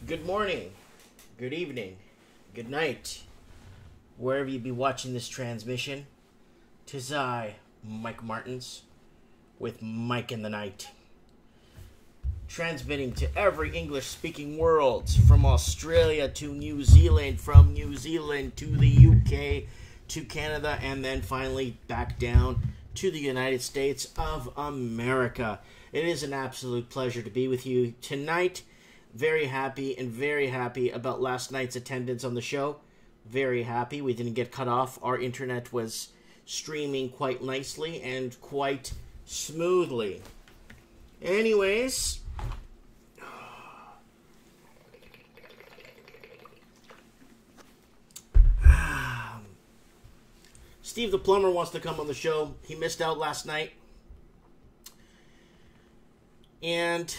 Good morning, good evening, good night, wherever you be watching this transmission. 'Tis I, Mike Martins, with Mike in the Night. Transmitting to every English-speaking world, from Australia to New Zealand, from New Zealand to the UK, to Canada, and then finally back down to the United States of America. It is an absolute pleasure to be with you tonight. Very happy about last night's attendance on the show. Very happy. We didn't get cut off. Our internet was streaming quite nicely and quite smoothly. Anyways, Steve the Plumber wants to come on the show. He missed out last night. And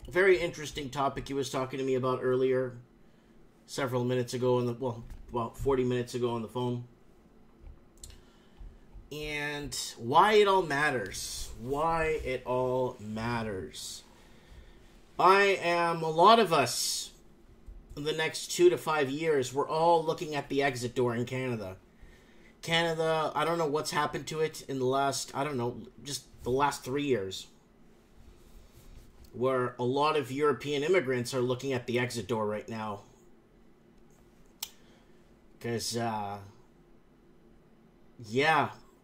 very interesting topic he was talking to me about earlier, several minutes ago, about 40 minutes ago on the phone. And why it all matters. Why it all matters. A lot of us, in the next 2 to 5 years, we're all looking at the exit door in Canada. Canada, I don't know what's happened to it in the last, just the last 3 years, where a lot of European immigrants are looking at the exit door right now. Because, I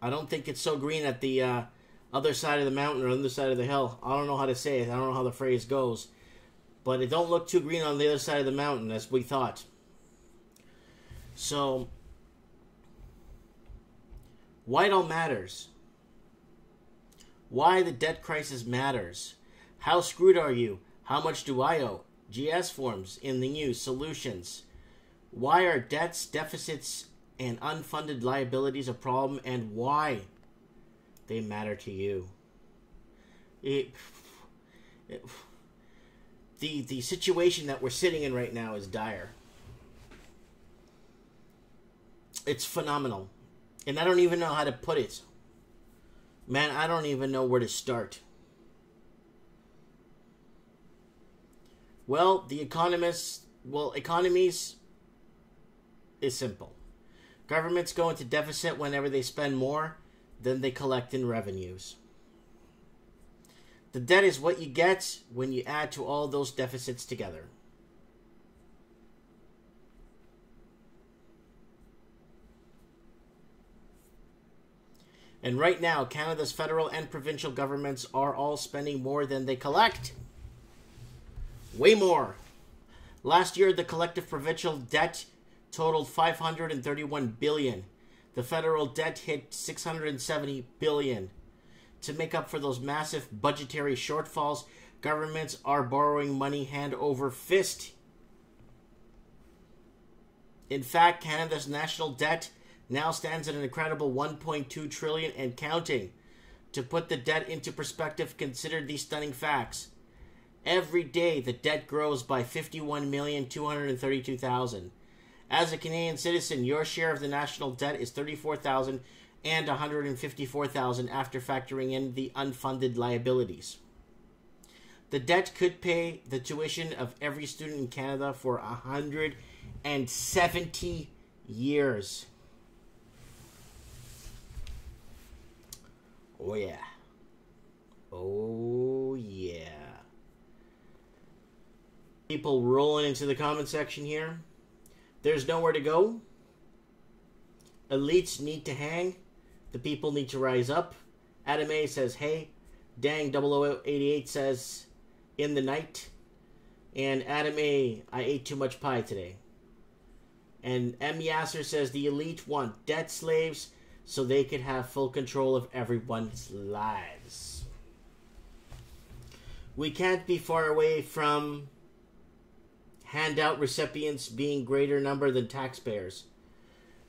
don't think it's so green at the other side of the mountain or other side of the hill. I don't know how to say it. I don't know how the phrase goes. But it don't look too green on the other side of the mountain as we thought. So, why it all matters. Why the debt crisis matters. How screwed are you? How much do I owe? GS forms in the news. Solutions. Why are debts, deficits, and unfunded liabilities a problem, and why they matter to you? The situation that we're sitting in right now is dire. It's phenomenal. And I don't even know how to put it. Man, I don't even know where to start. Well, economies is simple. Governments go into deficit whenever they spend more than they collect in revenues. The debt is what you get when you add to all those deficits together. And right now, Canada's federal and provincial governments are all spending more than they collect. Way more. Last year, the collective provincial debt totaled $531 billion. The federal debt hit $670 billion. To make up for those massive budgetary shortfalls, governments are borrowing money hand over fist. In fact, Canada's national debt now stands at an incredible $1.2 trillion and counting. To put the debt into perspective, consider these stunning facts. Every day, the debt grows by 51,232,000. As a Canadian citizen, your share of the national debt is $34,000 and $154,000 after factoring in the unfunded liabilities. The debt could pay the tuition of every student in Canada for 170 years. Oh yeah. Oh yeah. People rolling into the comment section here. There's nowhere to go. Elites need to hang. The people need to rise up. Adam A says, hey. Dang 0088 says, in the night. And Adam A, I ate too much pie today. And M. Yasser says, the elite want debt slaves so they could have full control of everyone's lives. We can't be far away from handout recipients being greater number than taxpayers.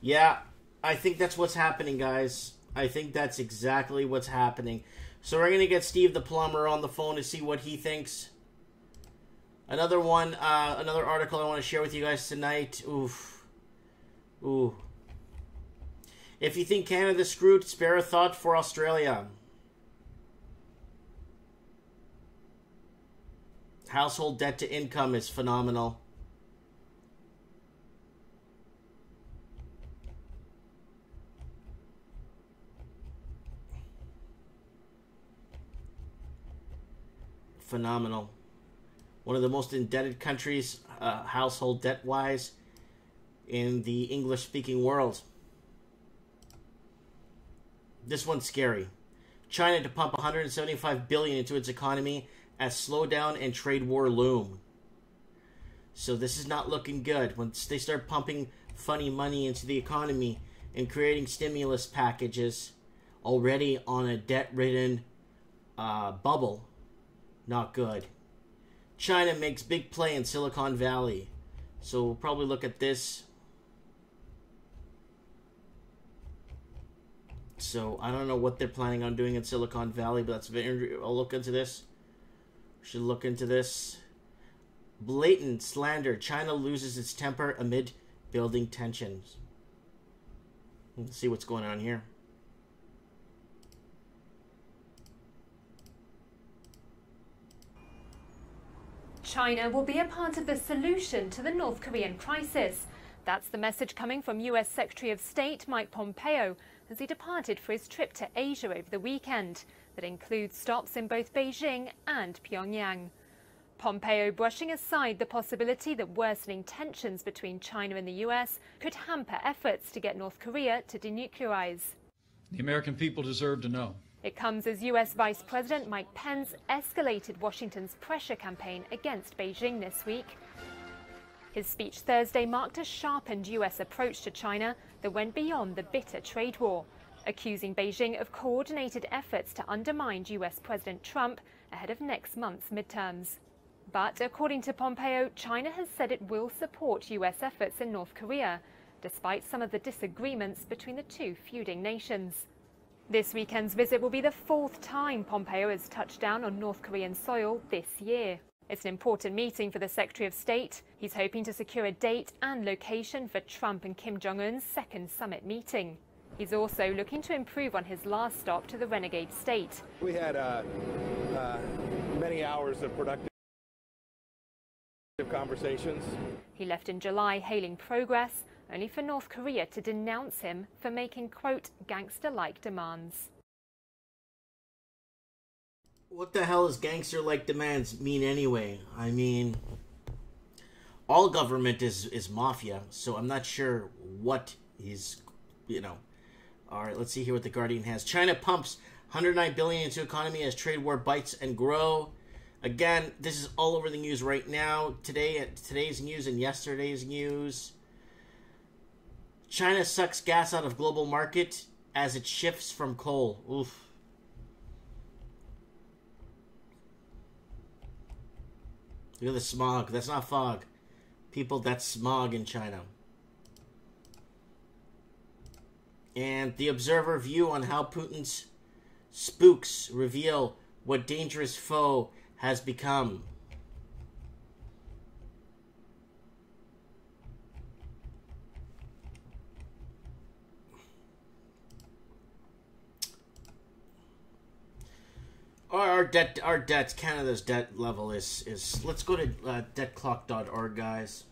Yeah, I think that's what's happening, guys. I think that's exactly what's happening. So we're going to get Steve the Plumber on the phone to see what he thinks. Another article I want to share with you guys tonight. Ooh. If you think Canada's screwed, spare a thought for Australia. Household debt to income is phenomenal. Phenomenal. One of the most indebted countries, household debt-wise, in the English-speaking world. This one's scary. China to pump $175 billion into its economy as slowdown and trade war loom. So this is not looking good. Once they start pumping funny money into the economy and creating stimulus packages already on a debt-ridden bubble, not good. China makes big play in Silicon Valley. So we'll probably look at this. So I don't know what they're planning on doing in Silicon Valley, but that's very. I'll look into this. Should look into this. Blatant slander. China loses its temper amid building tensions. Let's see what's going on here. China will be a part of the solution to the North Korean crisis. That's the message coming from US Secretary of State Mike Pompeo as he departed for his trip to Asia over the weekend that includes stops in both Beijing and Pyongyang. Pompeo brushing aside the possibility that worsening tensions between China and the US could hamper efforts to get North Korea to denuclearize. The American people deserve to know. It comes as US Vice President Mike Pence escalated Washington's pressure campaign against Beijing this week. His speech Thursday marked a sharpened US approach to China that went beyond the bitter trade war, accusing Beijing of coordinated efforts to undermine US President Trump ahead of next month's midterms. But according to Pompeo, China has said it will support US efforts in North Korea, despite some of the disagreements between the two feuding nations. This weekend's visit will be the fourth time Pompeo has touched down on North Korean soil this year. It's an important meeting for the Secretary of State. He's hoping to secure a date and location for Trump and Kim Jong-un's second summit meeting. He's also looking to improve on his last stop to the renegade state. We had many hours of productive conversations. He left in July hailing progress, only for North Korea to denounce him for making, quote, gangster-like demands. What the hell does gangster-like demands mean anyway? I mean, all government is mafia, so I'm not sure what is, All right, let's see here what The Guardian has. China pumps $109 billion into economy as trade war bites and grow. Again, this is all over the news right now. Today's news and yesterday's news. China sucks gas out of global market as it shifts from coal. Oof. Look at the smog. That's not fog. People, that's smog in China. And the Observer view on how Putin's spooks reveal what dangerous foe has become. Our debt, Canada's debt level is let's go to debtclock.org, guys.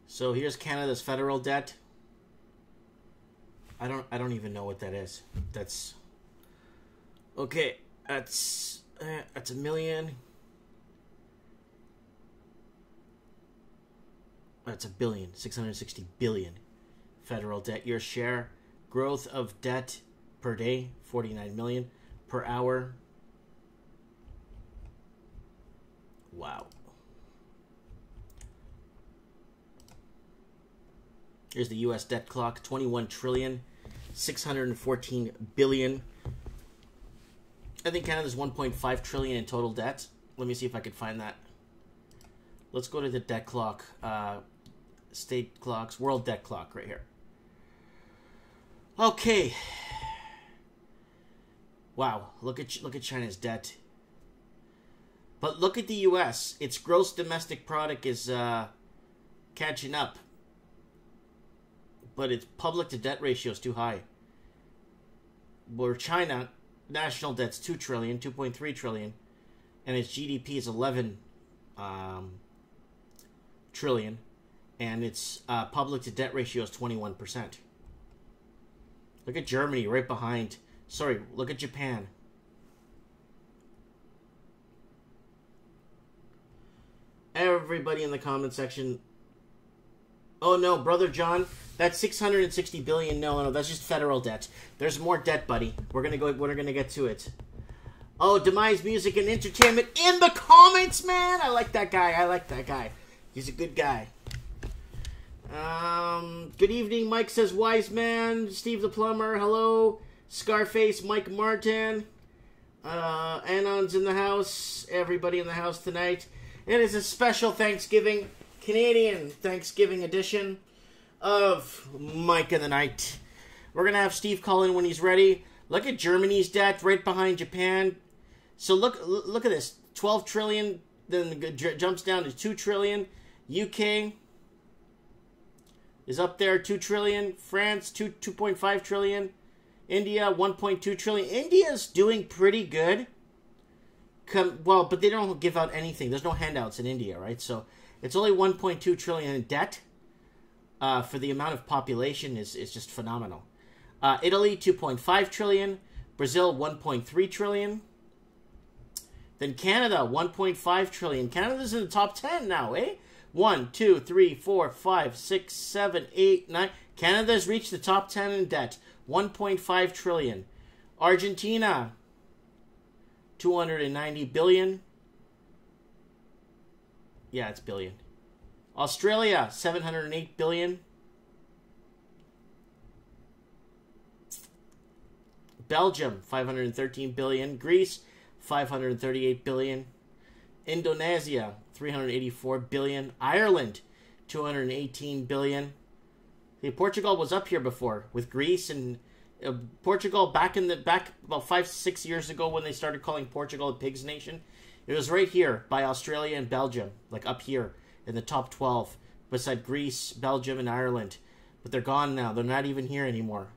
So here's Canada's federal debt. I don't even know what that is. That's okay. That's a million. That's a billion, 660 billion federal debt. Your share growth of debt per day, 49 million per hour. Wow. Here's the US debt clock, 21 trillion, 614 billion. I think Canada's 1.5 trillion in total debt. Let me see if I can find that. Let's go to the debt clock, state clocks, world debt clock right here. Okay. Wow, look at China's debt. But look at the U.S. Its gross domestic product is catching up. But its public-to-debt ratio is too high. Where China, national debt's $2 trillion, $2.3 trillion, and its GDP is $11 trillion, and its public-to-debt ratio is 21%. Look at Germany right behind. Sorry, look at Japan. Everybody in the comment section. Oh no, Brother John, that's 660 billion. No, that's just federal debt. There's more debt, buddy. We're gonna get to it. Oh, Demise Music and Entertainment in the comments, man. I like that guy. He's a good guy. Good evening, Mike says Wise Man. Steve the Plumber, hello. Scarface, Mike Martin. Anon's in the house. Everybody in the house tonight. It is a special Thanksgiving, Canadian Thanksgiving edition of Mike in the Night. We're going to have Steve call in when he's ready. Look at Germany's debt right behind Japan. So look at this. 12 trillion, then it jumps down to 2 trillion. UK is up there, 2 trillion. France, 2.5 trillion. India, 1.2 trillion. India's doing pretty good. Well, but they don't give out anything. There's no handouts in India, right? So it's only 1.2 trillion in debt. For the amount of population is just phenomenal. Italy, 2.5 trillion. Brazil, 1.3 trillion. Then Canada, 1.5 trillion. Canada's in the top 10 now, eh? 1, 2, 3, 4, 5, 6, 7, 8, 9. Canada's reached the top 10 in debt. 1.5 trillion. Argentina, 290 billion. Yeah, it's billion. Australia, 708 billion. Belgium, 513 billion. Greece, 538 billion. Indonesia, 384 billion. Ireland, 218 billion. See, Portugal was up here before with Greece and Portugal back about 5-6 years ago when they started calling Portugal a pigs nation. It was right here by Australia and Belgium, like up here in the top 12, beside Greece, Belgium, and Ireland. But they're gone now. They're not even here anymore.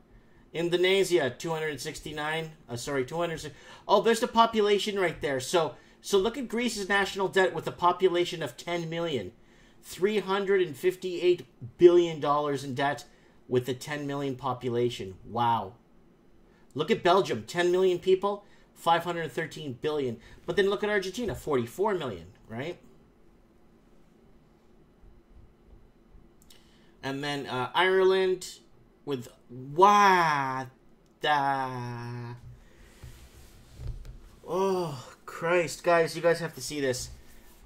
Indonesia, 269. Oh, there's the population right there. So look at Greece's national debt with a population of 10 million. $358 billion in debt with a 10 million population. Wow. Look at Belgium, 10 million people, 513 billion. But then look at Argentina, 44 million, right? And then Ireland with oh, Christ, guys, you guys have to see this.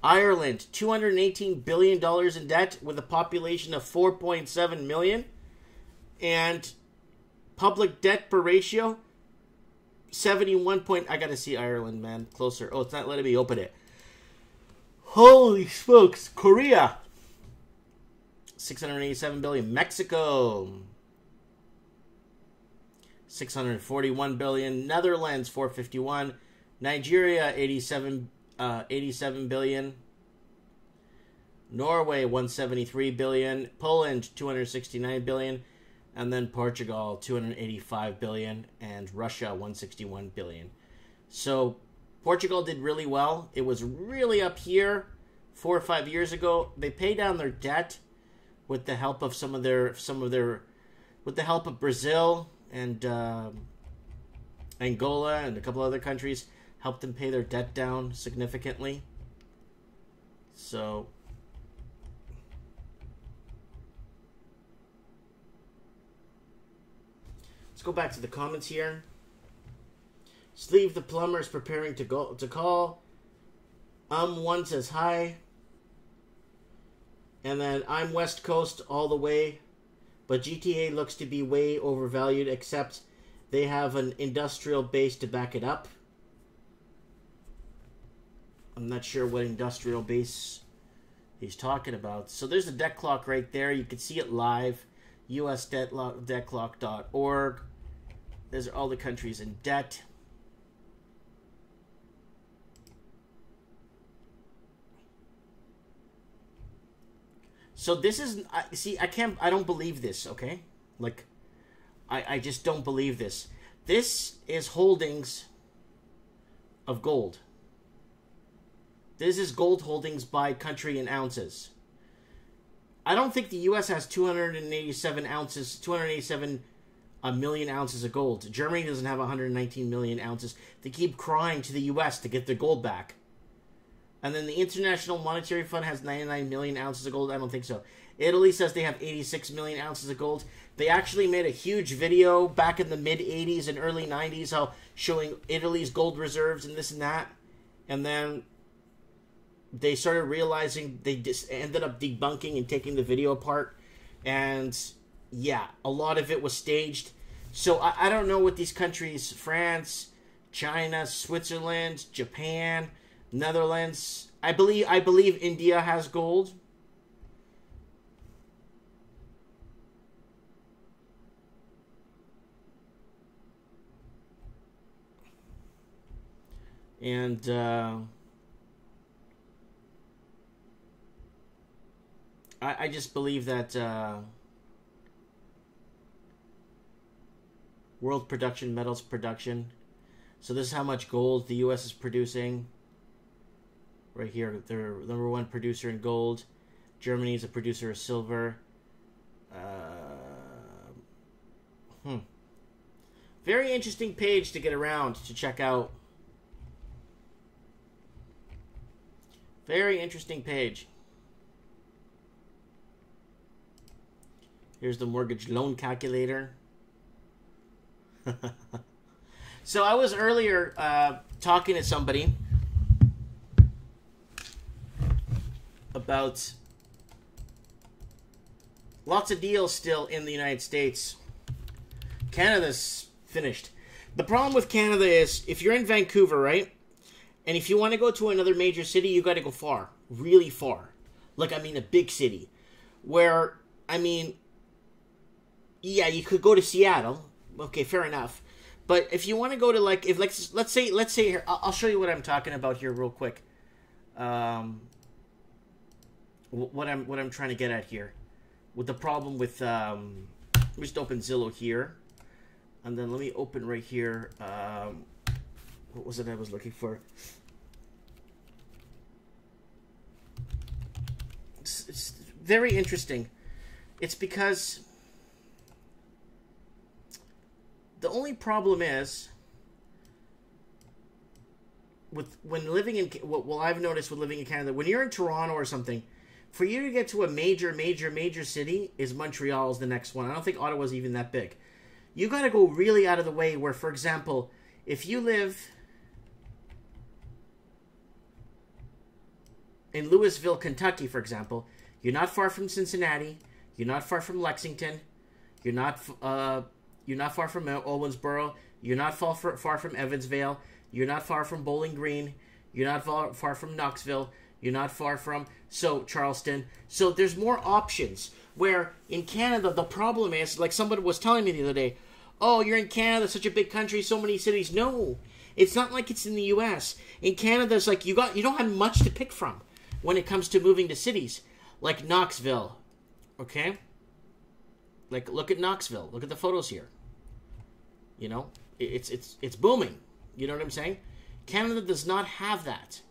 Ireland, $218 billion in debt with a population of 4.7 million. And public debt per ratio, 71 point... I gotta see Ireland, man. Closer. Oh, it's not letting me open it. Holy smokes. Korea, 687 billion. Mexico, 641 billion. Netherlands, 451. Nigeria, 87 billion. Norway, 173 billion. Poland, 269 billion. And then Portugal, 285 billion. And Russia, 161 billion. So Portugal did really well. It was really up here 4 or 5 years ago. They paid down their debt with the help of with the help of Brazil and Angola and a couple other countries helped them pay their debt down significantly. So let's go back to the comments here. Steve the Plumber is preparing to call. One says hi. And then I'm West Coast all the way. But GTA looks to be way overvalued, except they have an industrial base to back it up. I'm not sure what industrial base he's talking about. So there's a debt clock right there. You can see it live. USDebtClock.org. Those are all the countries in debt. So this is, see, I don't believe this, okay? Like, I just don't believe this. This is holdings of gold. This is gold holdings by country in ounces. I don't think the U.S. has 287 million ounces of gold. Germany doesn't have 119 million ounces. They keep crying to the U.S. to get their gold back. And then the International Monetary Fund has 99 million ounces of gold. I don't think so. Italy says they have 86 million ounces of gold. They actually made a huge video back in the mid-'80s and early 90s how showing Italy's gold reserves and this and that. And then they started realizing they just ended up debunking and taking the video apart. And yeah, a lot of it was staged. So I don't know what these countries, France, China, Switzerland, Japan, Netherlands. I believe India has gold. And I just believe that world production, metals production. So this is how much gold the U.S. is producing. Right here, they're number one producer in gold. Germany is a producer of silver. Very interesting page to get around to check out. Very interesting page. Here's the mortgage loan calculator. So I was earlier talking to somebody about lots of deals still in the United States. Canada's finished. The problem with Canada is if you're in Vancouver, right? And if you want to go to another major city, you got to go far. Really far. Like, I mean, a big city. Where, I mean, yeah, you could go to Seattle. Okay, fair enough. But if you want to go to, like, if let's say here, I'll show you what I'm talking about here real quick. What I'm trying to get at here. With the problem with, let me just open Zillow here. And then let me open right here, what was it I was looking for? It's very interesting. It's because the only problem is when living in, well, I've noticed with living in Canada, when you're in Toronto or something, for you to get to a major city is Montreal's the next one. I don't think Ottawa's even that big. You got to go really out of the way where, for example, if you live in Louisville, Kentucky, for example, you're not far from Cincinnati, you're not far from Lexington, you're not far from Owensboro, you're not far from Evansville, you're not far from Bowling Green, you're not far from Knoxville, you're not far from Charleston. So there's more options. Where in Canada, the problem is, like somebody was telling me the other day, oh, you're in Canada, such a big country, so many cities. No, it's not like it's in the U.S. In Canada, it's like you don't have much to pick from when it comes to moving to cities. Like Knoxville, okay? Like, look at Knoxville. Look at the photos here. You know, it's booming. You know what I'm saying? Canada does not have that.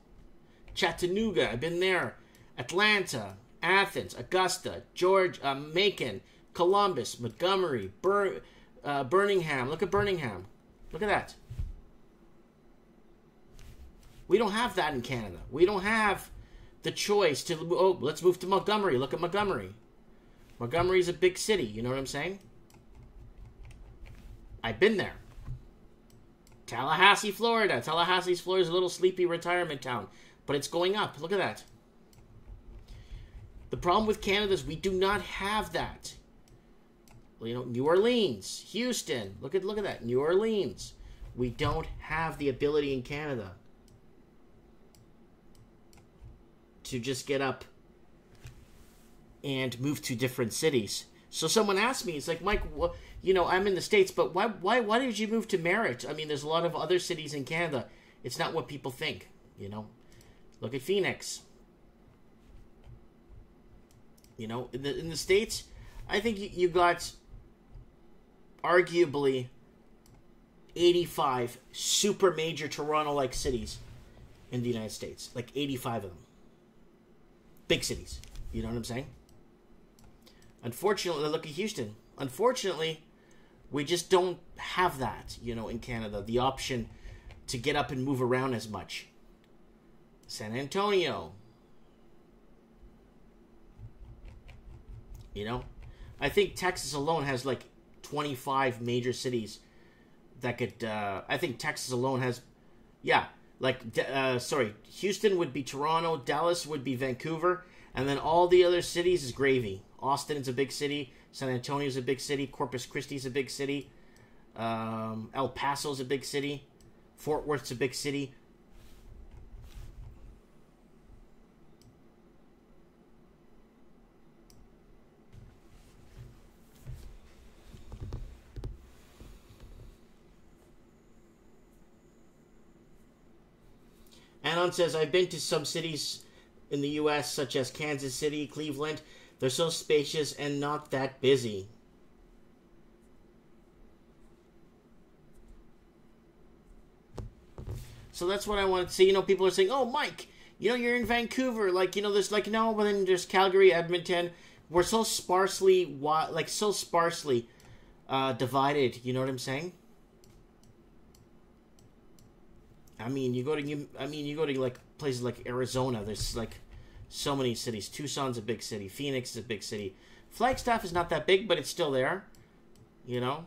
Chattanooga, I've been there. Atlanta, Athens, Augusta, Macon, Columbus, Montgomery, Birmingham. Look at Birmingham. Look at that. We don't have that in Canada. We don't have the choice to, oh, let's move to Montgomery. Look at Montgomery. Montgomery's a big city. You know what I'm saying? I've been there. Tallahassee, Florida. Tallahassee's Florida's a little sleepy retirement town. But it's going up. Look at that. The problem with Canada is we do not have that. Well, you know, New Orleans, Houston. Look at that. New Orleans. We don't have the ability in Canada to just get up and move to different cities. So someone asked me, it's like, Mike, you know, I'm in the States, but why did you move to Merritt? I mean, there's a lot of other cities in Canada. It's not what people think, you know. Look at Phoenix. You know, in the States, I think you got arguably 85 super major Toronto-like cities in the United States. Like 85 of them. Big cities. You know what I'm saying? Unfortunately, look at Houston. Unfortunately, we just don't have that, you know, in Canada. The option to get up and move around as much. San Antonio. You know? I think Texas alone has like 25 major cities that could, I think Texas alone has, yeah, like, Houston would be Toronto, Dallas would be Vancouver, and then all the other cities is gravy. Austin is a big city, San Antonio is a big city, Corpus Christi is a big city, El Paso is a big city, Fort Worth's a big city. Anon says, I've been to some cities in the U.S., such as Kansas City, Cleveland. They're so spacious and not that busy. So that's what I want to see. You know, people are saying, oh, Mike, you know, you're in Vancouver. Like, you know, there's like, no, but then there's Calgary, Edmonton. We're so sparsely, divided. You know what I'm saying? I mean, you go to like places like Arizona. There's like so many cities. Tucson's a big city. Phoenix is a big city. Flagstaff is not that big, but it's still there. You know.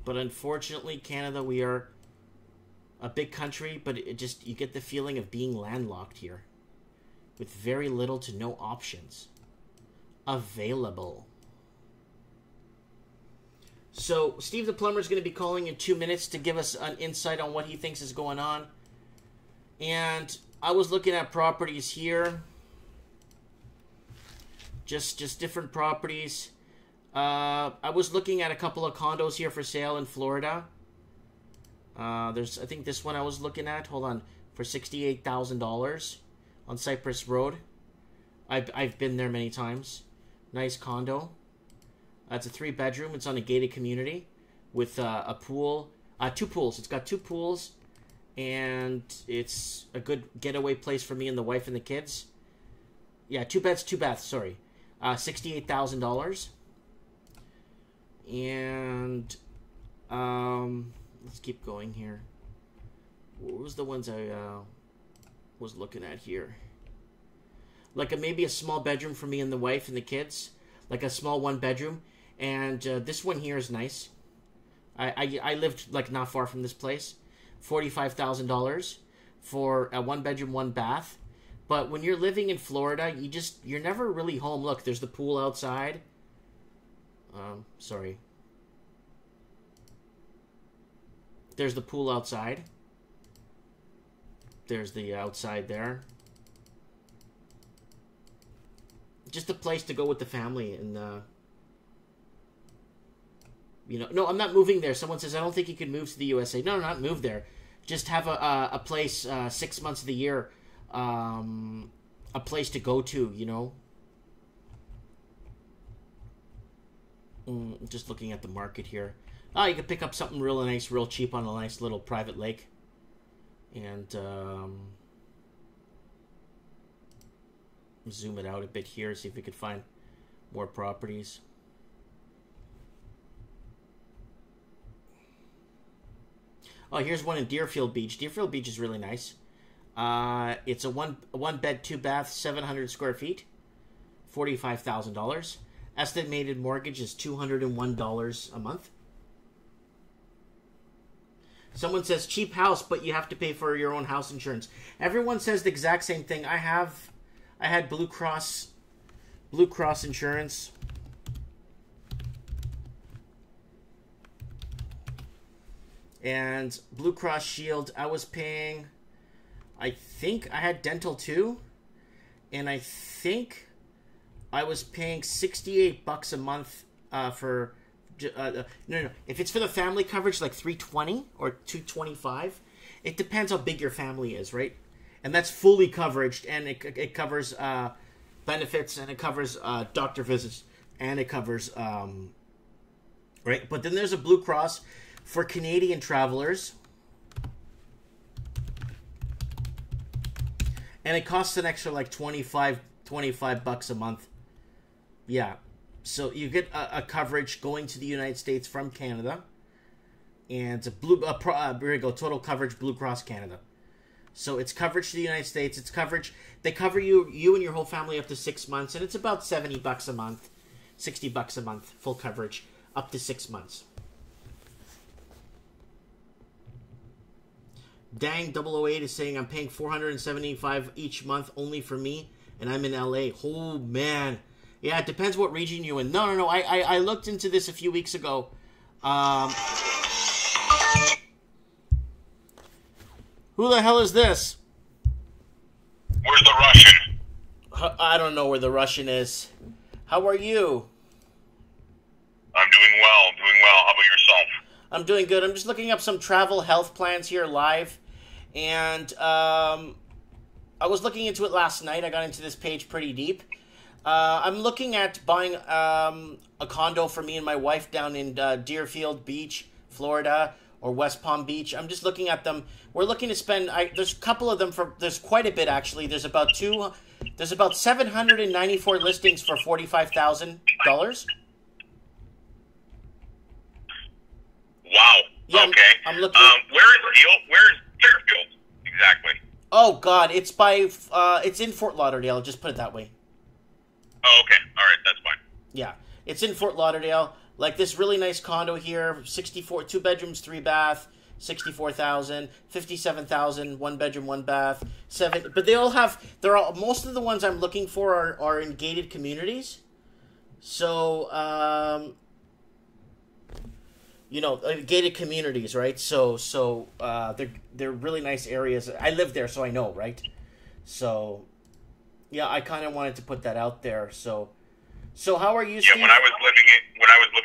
But unfortunately, Canada, we are a big country, but it just, you get the feeling of being landlocked here, with very little to no options available. So, Steve the Plumber is going to be calling in 2 minutes to give us an insight on what he thinks is going on. And I was looking at properties here. Just different properties. I was looking at a couple of condos here for sale in Florida. I think this one I was looking at, hold on, for $68,000 on Cypress Road. I've been there many times. Nice condo. It's a 3-bedroom. It's on a gated community with a pool, 2 pools. It's got 2 pools, and it's a good getaway place for me and the wife and the kids. Yeah, 2 beds, 2 baths. Sorry, $68,000. And let's keep going here. What was the ones I was looking at here? Like maybe a small bedroom for me and the wife and the kids, like a small 1-bedroom. And this one here is nice. I lived like not far from this place. $45,000 for a 1-bedroom, 1-bath. But when you're living in Florida, you're never really home. Look, there's the pool outside. Sorry. There's the pool outside. There's the outside there. Just a place to go with the family and you know, no, I'm not moving there. Someone says, I don't think you can move to the USA. No, not move there. Just have a place 6 months of the year, a place to go to, you know. Just looking at the market here. Oh, you could pick up something real nice, real cheap on a nice little private lake. And zoom it out a bit here, see if we could find more properties. Oh, here's one in Deerfield Beach. Deerfield Beach is really nice. It's a one bed, 2 bath, 700 square feet, $45,000. Estimated mortgage is $201 a month. Someone says cheap house, but you have to pay for your own house insurance. Everyone says the exact same thing. I had Blue Cross insurance. And Blue Cross Shield, I was paying, I think I had dental too. And I think I was paying $68 a month for, no. If it's for the family coverage, like $320 or $225. It depends how big your family is, right? And that's fully coveraged, and it covers benefits, and it covers doctor visits, and it covers right. But then there's a Blue Cross for Canadian travelers, and it costs an extra like $25 a month. Yeah, so you get a coverage going to the United States from Canada, and it's a here you go, total coverage Blue Cross Canada. So it's coverage to the United States. It's coverage. They cover you and your whole family up to 6 months, and it's about $70 a month, $60 a month, full coverage up to 6 months. Dang 008 is saying I'm paying $475 each month only for me, and I'm in LA. Oh man, yeah, it depends what region you're in. No. I looked into this a few weeks ago. Who the hell is this? Where's the Russian? I don't know where the Russian is. How are you? I'm doing well. How about yourself? I'm doing good. I'm just looking up some travel health plans here live. And I was looking into it last night. I got into this page pretty deep. I'm looking at buying a condo for me and my wife down in Deerfield Beach, Florida, or West Palm Beach. I'm just looking at them. We're looking to spend. There's a couple of them there's quite a bit actually. There's about 794 listings for $45,000. Wow. Yeah, okay. I'm looking. Where is Deerfield exactly? Oh God, it's it's in Fort Lauderdale. Just put it that way. Oh, okay. All right, that's fine. Yeah, it's in Fort Lauderdale. Like this really nice condo here, 64, 2 bedrooms, 3 bath, 64,000, 57,000, 1 bedroom, 1 bath, 7. But they all have. Most of the ones I'm looking for are in gated communities. So gated communities, right? So they're really nice areas. I live there, so I know, right? So yeah, I kind of wanted to put that out there. So how are you, Steve? Yeah, when I was living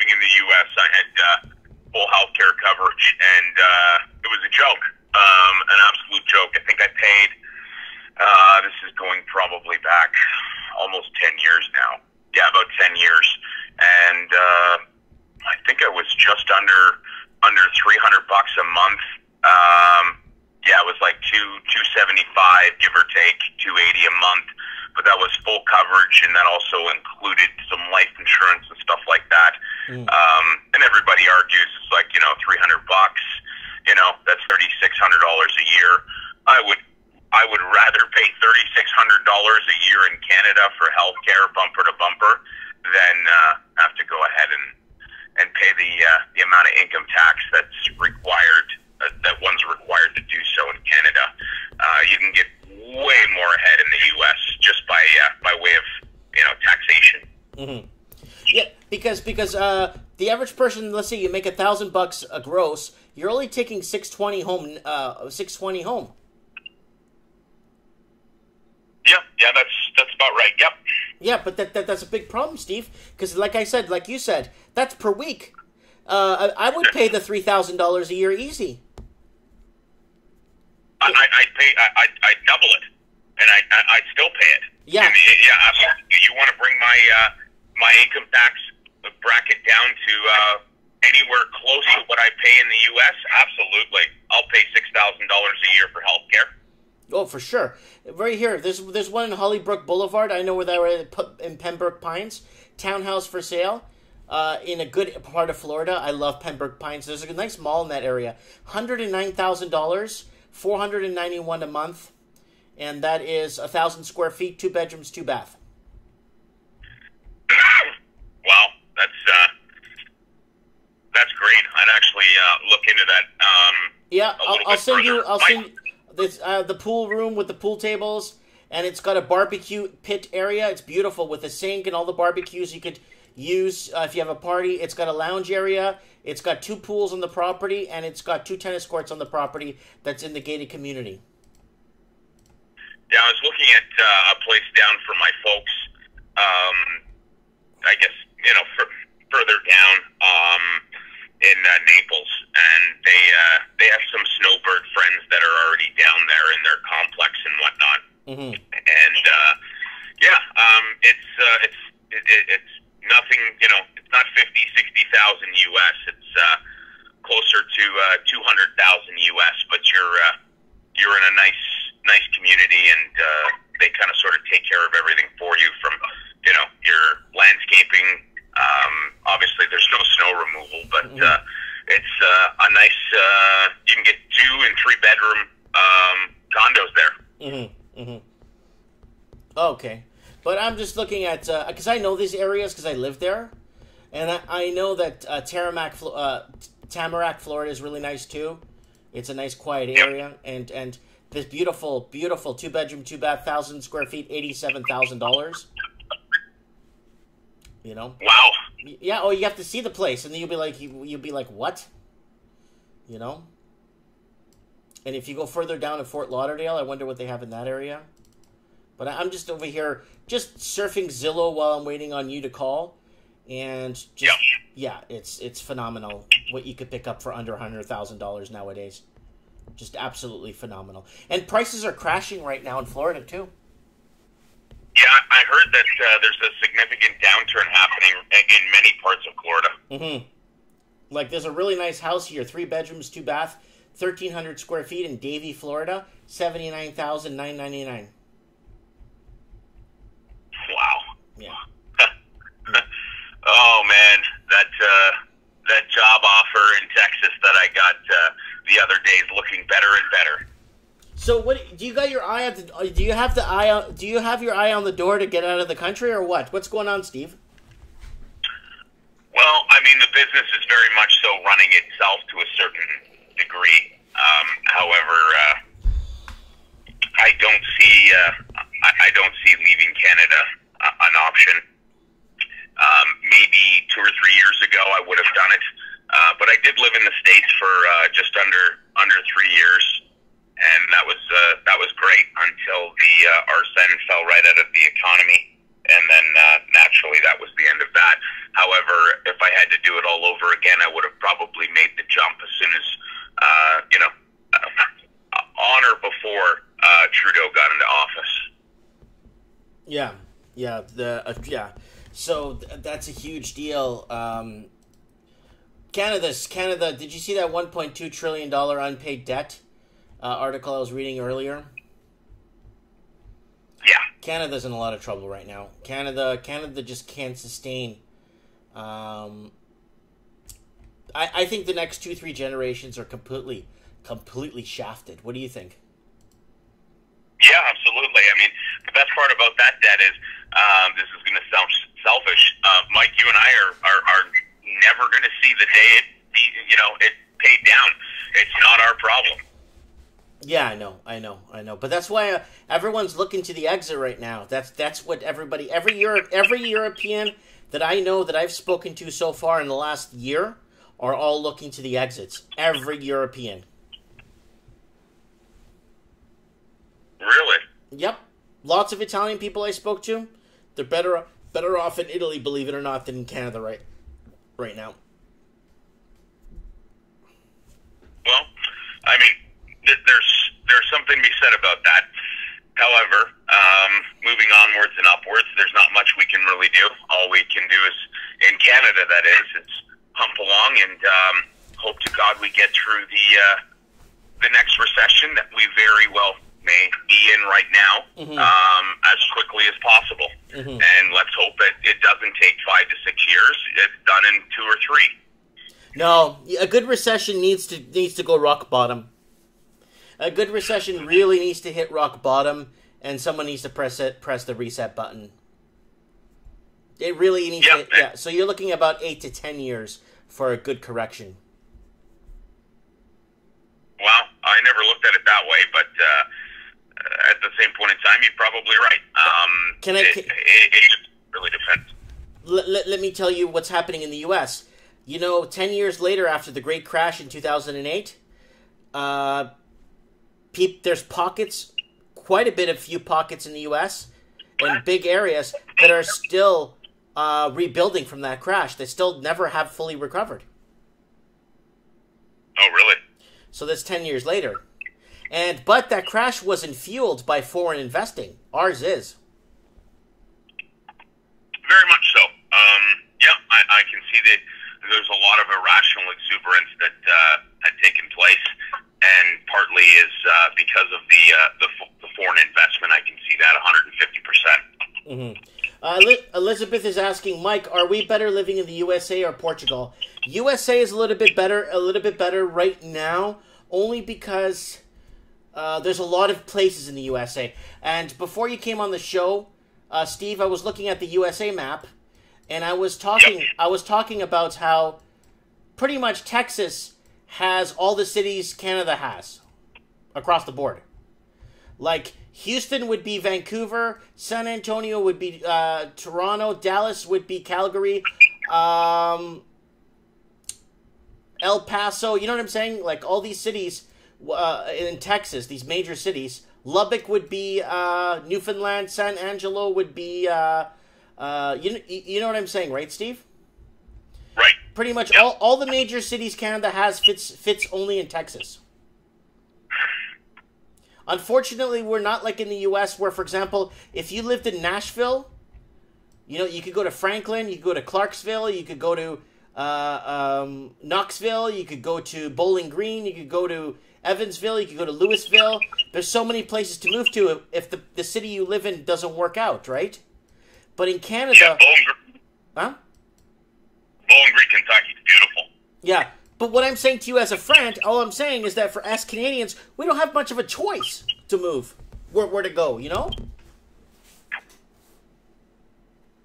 in the U.S., I had full healthcare coverage, and it was a joke, an absolute joke. I think I paid. This is going probably back almost 10 years now. Yeah, about 10 years, and I think I was just under $300 a month. Yeah, it was like $275, give or take, $280 a month. But that was full coverage, and that also included some life insurance and stuff like that. And everybody argues it's like, $300, that's $3,600 a year. I would rather pay $3,600 a year in Canada for healthcare, bumper to bumper, than have to go ahead and pay the amount of income tax that's required, that one's required to do so in Canada. You can get way more ahead in the U.S. just by way of taxation. Mm-hmm. Yeah, because the average person, let's say you make $1,000 a gross, you're only taking $620 home. Yeah, that's about right. Yep. Yeah, but that's a big problem, Steve. Because like you said, that's per week. I would pay the $3,000 a year easy. I'd double it, and I'd still pay it. Yeah. Yeah, absolutely. You want to bring my income tax bracket down to anywhere close to what I pay in the U.S.? Absolutely. I'll pay $6,000 a year for health care. Oh, for sure. Right here, there's one in Hollybrook Boulevard. I know where they were in Pembroke Pines. Townhouse for sale in a good part of Florida. I love Pembroke Pines. There's a nice mall in that area. $109,000, $491 a month, and that is 1,000 square feet, 2 bedrooms, 2 bath. Wow, that's great. I'd actually look into that. Yeah, I'll send you this the pool room with the pool tables, and it's got a barbecue pit area. It's beautiful with a sink and all the barbecues you could use if you have a party. It's got a lounge area. It's got 2 pools on the property, and it's got 2 tennis courts on the property that's in the gated community. Yeah, I was looking at a place down for my folks. I guess further down in Naples, and they have some snowbird friends that are already down there in their complex and whatnot. Mm-hmm. And It's nothing. You know, it's not 50,000-60,000 US. It's closer to 200,000 US. But you're in a nice community, and they kind of sort of take care of everything for you, from your landscaping. Obviously, there's no snow removal, but it's a nice. You can get 2 and 3 bedroom condos there. Okay, but I'm just looking at because I know these areas because I live there, and I know that Tamarack, Florida is really nice too. It's a nice quiet area, and this beautiful 2-bedroom, 2-bath, 1,000 square feet, $87,000. You know? Wow. Yeah. Oh, you have to see the place, and then you'll be like, what? You know? And if you go further down to Fort Lauderdale, I wonder what they have in that area. But I'm just over here, just surfing Zillow while I'm waiting on you to call, and just it's phenomenal what you could pick up for under $100,000 nowadays. Just absolutely phenomenal. And prices are crashing right now in Florida too. Yeah, I heard that there's a significant downturn happening in many parts of Florida. Like there's a really nice house here, 3 bedrooms, 2 bath, 1,300 square feet in Davie, Florida, $79,999. Wow. Yeah. Oh man, that job offer in Texas that I got the other day is looking better and better. So what do you got your eye on? Do you have your eye on the door to get out of the country, or what? What's going on, Steve? Well, I mean, the business is very much so running itself to a certain degree. However, I don't see leaving Canada an option. Maybe 2 or 3 years ago, I would have done it, but I did live in the States for just under 3 years, and that was great until the arsene fell right out of the economy, and then naturally that was the end of that. However, if I had to do it all over again, I would have probably made the jump as soon as on or before Trudeau got into office. Yeah. So that's a huge deal. Canada. Did you see that $1.2 trillion unpaid debt article I was reading earlier? Yeah. Canada's in a lot of trouble right now. Canada just can't sustain. I think the next 2-3 generations are completely shafted. What do you think? Yeah, absolutely. I mean, the best part about that debt is, this is going to sound selfish. Mike, you and I are never going to see the day it paid down. It's not our problem. Yeah, I know. But that's why everyone's looking to the exit right now. That's what every European that I know that I've spoken to so far in the last year are all looking to the exits. Every European. Really? Yep. Lots of Italian people I spoke to, they're better off in Italy, believe it or not, than in Canada right now. Well, I mean, there's something to be said about that. However, moving onwards and upwards, there's not much we can really do. All we can do is, in Canada, that is, it's hump along and hope to God we get through the next recession that we very well may be in right now, as quickly as possible. And let's hope that it doesn't take 5 to 6 years. It's done in 2 or 3. No, a good recession needs to go rock bottom. A good recession really needs to hit rock bottom, and someone needs to press the reset button. It really needs to. Yeah. So you're looking at about 8 to 10 years for a good correction. Well, I never looked at it that way, but at the same point in time, you're probably right. It really depends. Let me tell you what's happening in the U.S. 10 years later, after the Great Crash in 2008, there's pockets, quite a bit of few pockets in the U.S. and big areas that are still rebuilding from that crash. They still never have fully recovered. Oh, really? So that's 10 years later. But that crash wasn't fueled by foreign investing. Ours is. that there's a lot of irrational exuberance that had taken place, and partly is because of the foreign investment. I can see that 150%. Elizabeth is asking, Mike, are we better living in the USA or Portugal? USA is a little bit better right now, only because there's a lot of places in the USA. And before you came on the show, Steve, I was looking at the USA map, and I was talking about how pretty much Texas has all the cities Canada has across the board. Like, Houston would be Vancouver, San Antonio would be Toronto, Dallas would be Calgary, El Paso, you know what I'm saying? Like, all these cities in Texas, these major cities. Lubbock would be Newfoundland, San Angelo would be, you know what I'm saying, right, Steve? Right. Pretty much all the major cities Canada has fits only in Texas. Unfortunately, we're not like in the U.S. where, for example, if you lived in Nashville, you know, you could go to Franklin, you could go to Clarksville, you could go to Knoxville, you could go to Bowling Green, you could go to Evansville, you could go to Louisville. There's so many places to move to if the city you live in doesn't work out, right? But in Canada... Yeah, Huh? Bowling Green, Kentucky is beautiful. Yeah. But what I'm saying to you as a friend, all I'm saying is that for us Canadians, we don't have much of a choice to move where to go, you know?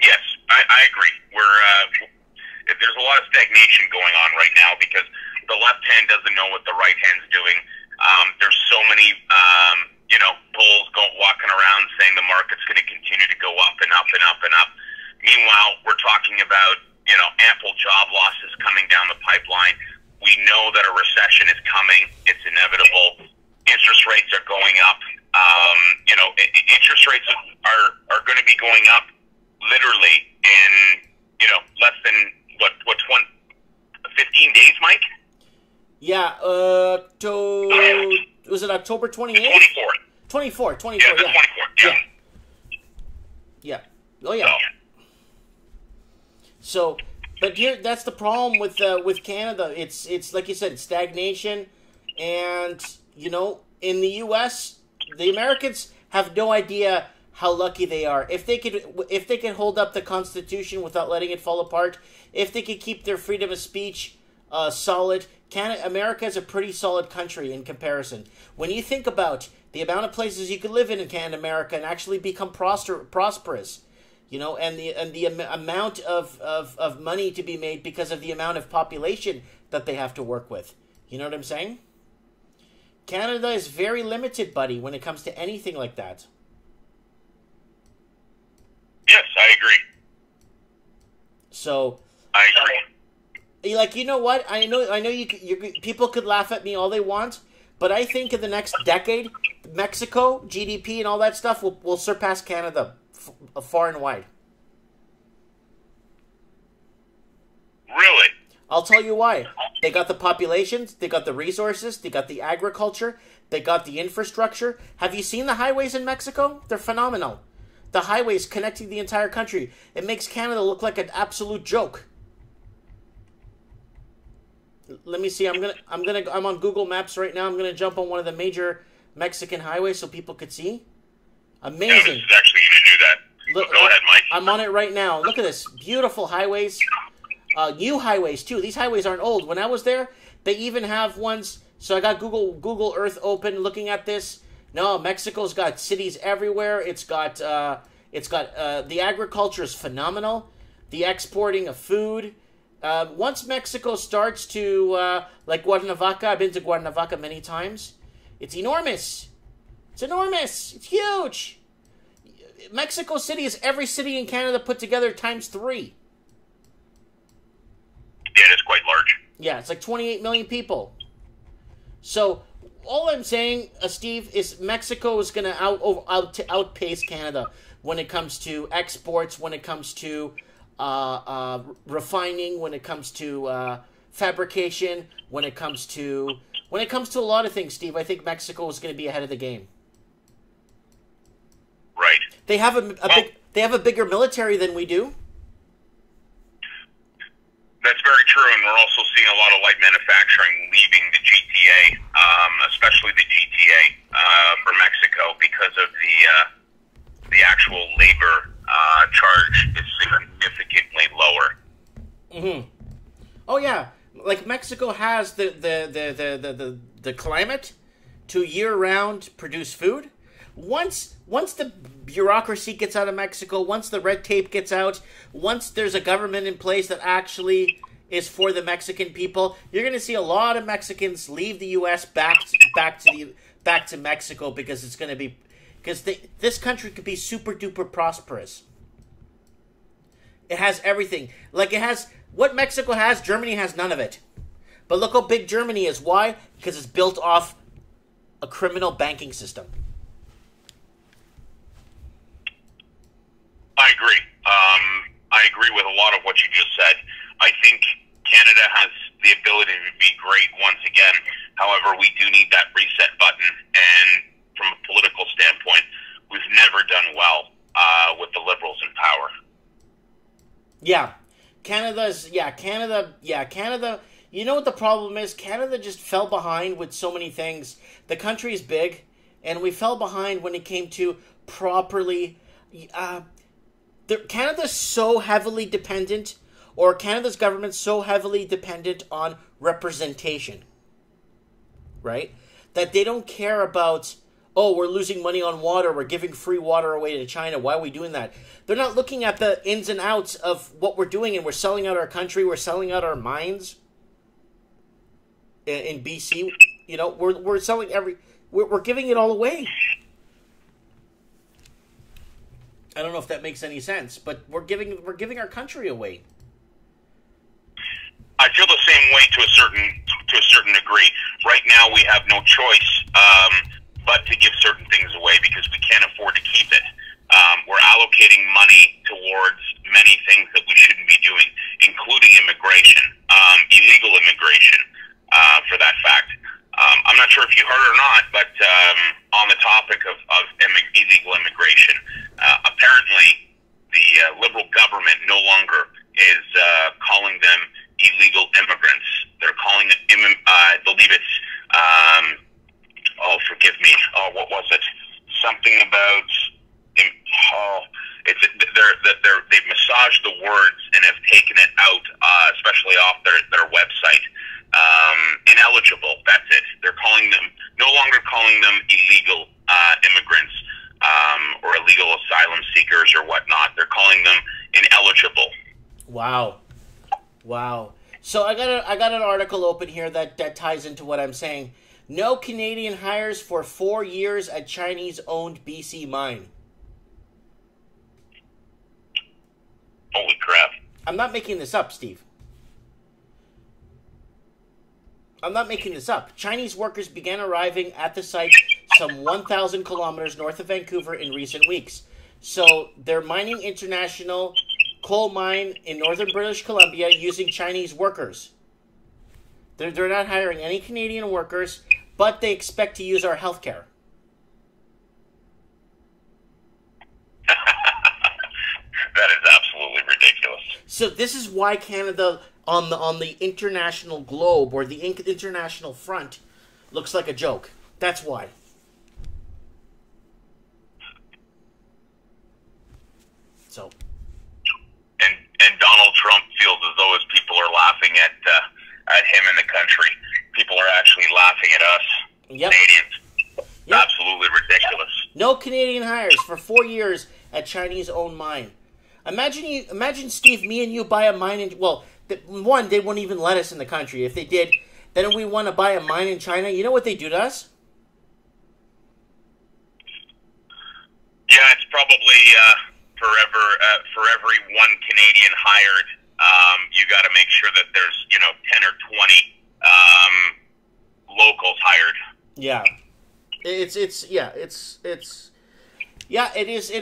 Yes, I agree. There's a lot of stagnation going on right now because the left hand doesn't know what the right hand's doing. There's so many, bulls walking around saying the market's going to continue to go up and up and up and up. Meanwhile, we're talking about, ample job losses coming down the pipeline. We know that a recession is coming. It's inevitable. Interest rates are going up. Interest rates are going to be going up literally in, less than, 15 days, Mike? Yeah, was it October 28th? 24th. 24th, yeah. The 24th, yeah. Yeah. Oh, yeah. So, but here, that's the problem with Canada. It's like you said, stagnation, and in the U.S., the Americans have no idea how lucky they are. If they could hold up the Constitution without letting it fall apart, if they could keep their freedom of speech solid, America is a pretty solid country in comparison. When you think about the amount of places you could live in Canada, America, and actually become prosperous. And the amount of money to be made because of the amount of population that they have to work with. You know what I'm saying? Canada is very limited, buddy, when it comes to anything like that. Yes, I agree. So I agree. Like, you know what? I know you people could laugh at me all they want, but I think in the next decade, Mexico, GDP and all that stuff will surpass Canada far and wide. Really? I'll tell you why. They got the populations, they got the resources, they got the agriculture, they got the infrastructure. Have you seen the highways in Mexico? They're phenomenal. The highways connecting the entire country. It makes Canada look like an absolute joke. Let me see. I'm on Google Maps right now. I'm gonna jump on one of the major Mexican highways so people could see. Amazing. Yeah, this is actually going to do that. Look, go ahead, Mike. I'm on it right now. Look at this. Beautiful highways. New highways, too. These highways aren't old. When I was there, they even have ones. So I got Google Earth open looking at this. No, Mexico's got cities everywhere. It's got the agriculture is phenomenal. The exporting of food. Once Mexico starts to, like Cuernavaca, I've been to Cuernavaca many times. It's enormous. It's enormous. It's huge. Mexico City is every city in Canada put together times 3. Yeah, it is quite large. Yeah, it's like 28 million people. So, all I'm saying, Steve, is Mexico is going to outpace Canada when it comes to exports, when it comes to refining, when it comes to fabrication, when it comes to a lot of things, Steve. I think Mexico is going to be ahead of the game. Right. They have a bigger military than we do. that's very true, and we're also seeing a lot of light manufacturing leaving the GTA, especially the GTA for Mexico, because of the actual labor charge is significantly lower. Mm-hmm. Oh yeah, like Mexico has the climate to year-round produce food. Once the bureaucracy gets out of Mexico, once the red tape gets out, once there's a government in place that actually is for the Mexican people, you're going to see a lot of Mexicans leave the U.S. back to Mexico, because it's going to be this country could be super duper prosperous. It has everything. Like, it has what Mexico has, Germany has none of it. But look how big Germany is. Why? Because it's built off a criminal banking system. I agree. I agree with a lot of what you just said. I think Canada has the ability to be great once again. However, we do need that reset button. And from a political standpoint, we've never done well with the Liberals in power. Yeah. Canada. You know what the problem is? Canada just fell behind with so many things. The country is big, and we fell behind when it came to properly... Canada's so heavily dependent, or Canada's government's so heavily dependent on representation, right? That they don't care about, oh, we're losing money on water, we're giving free water away to China, why are we doing that? They're not looking at the ins and outs of what we're doing, and we're selling out our country, we're selling out our mines in BC. You know, we're selling we're giving it all away. I don't know if that makes any sense, but we're giving our country away. I feel the same way to a certain degree. Right now, we have no choice but to give certain things away, because we can't afford to keep it. We're allocating money towards many things that we shouldn't be doing, including immigration, illegal immigration, for that fact. I'm not sure if you heard or not, but on the topic of illegal immigration, apparently the Liberal government no longer is calling them illegal immigrants. They're calling it, I believe it's, forgive me, what was it? Something about, they've massaged the words and have taken it out, especially off their website. Ineligible, that's it. They're no longer calling them illegal immigrants or illegal asylum seekers or whatnot. They're calling them ineligible. Wow. So I got an article open here that ties into what I'm saying. No Canadian hires for 4 years at Chinese-owned BC mine. Holy crap. I'm not making this up, Steve. I'm not making this up. Chinese workers began arriving at the site some 1,000 kilometers north of Vancouver in recent weeks. So they're mining international coal mine in northern British Columbia using Chinese workers. They're not hiring any Canadian workers, but they expect to use our healthcare. That is absolutely ridiculous. So this is why Canada on the international globe, or the international front, looks like a joke. That's why. So. And Donald Trump feels as though his people are laughing at him in the country. People are actually laughing at us, Canadians. Yep. Absolutely ridiculous. No Canadian hires for 4 years at Chinese-owned mine. Imagine, Steve, me and you buy a mine in... Well, one, they wouldn't even let us in the country. If they did, then if we want to buy a mine in China, you know what they do to us? Yeah, it's probably for every one Canadian hired, you got to make sure that there's 10 or 20 locals hired. Yeah, it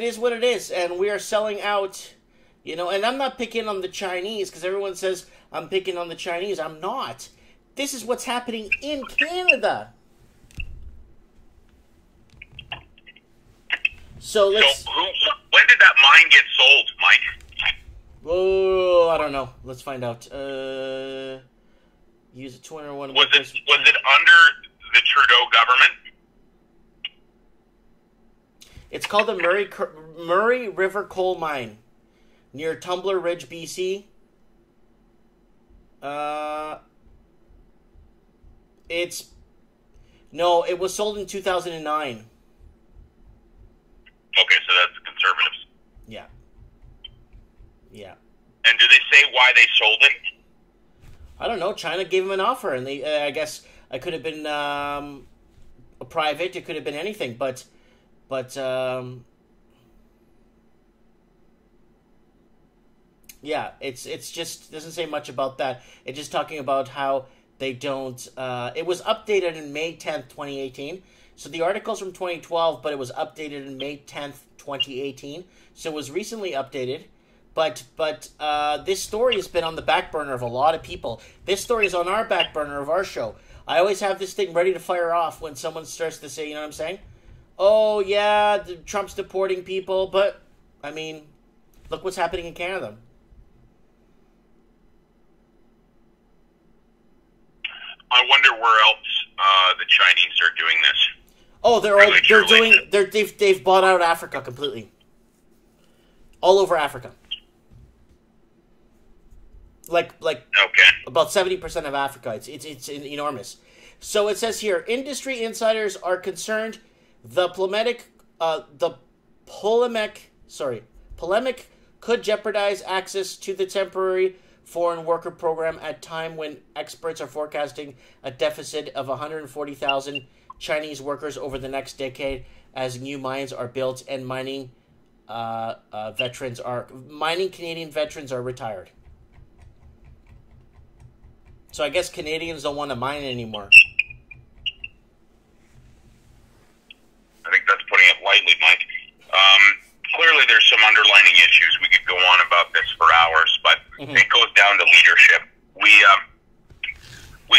is what it is, and we are selling out. And I'm not picking on the Chinese, because everyone says I'm picking on the Chinese. I'm not. This is what's happening in Canada. So when did that mine get sold, Mike? Oh, I don't know. Let's find out. Use a 201. Was it under the Trudeau government? It's called the Murray River Coal Mine near Tumbler Ridge, BC. It was sold in 2009. Okay, so that's the Conservatives. Yeah. Yeah. And do they say why they sold it? I don't know. China gave them an offer, and they, I guess, it could have been a private. It could have been anything, but yeah, it's just doesn't say much about that. It's just talking about how they don't. It was updated in May 10th, 2018. So the article's from 2012, but it was updated in May 10th, 2018. So it was recently updated. But this story has been on the back burner of a lot of people. This story is on our back burner of our show. I always have this thing ready to fire off when someone starts to say, you know what I'm saying? Oh, yeah, Trump's deporting people. But, I mean, look what's happening in Canada. I wonder where else the Chinese are doing this. Oh, they've bought out Africa completely. All over Africa. Like okay. About 70% of Africa. It's enormous. So it says here, industry insiders are concerned the polemic could jeopardize access to the temporary foreign worker program at time when experts are forecasting a deficit of 140,000 Chinese workers over the next decade as new mines are built and mining Canadian veterans are retired. So I guess Canadians don't want to mine anymore. I think that's putting it lightly, Mike. Clearly there's some underlining issues. We could go on about this for hours, but it goes down to leadership. We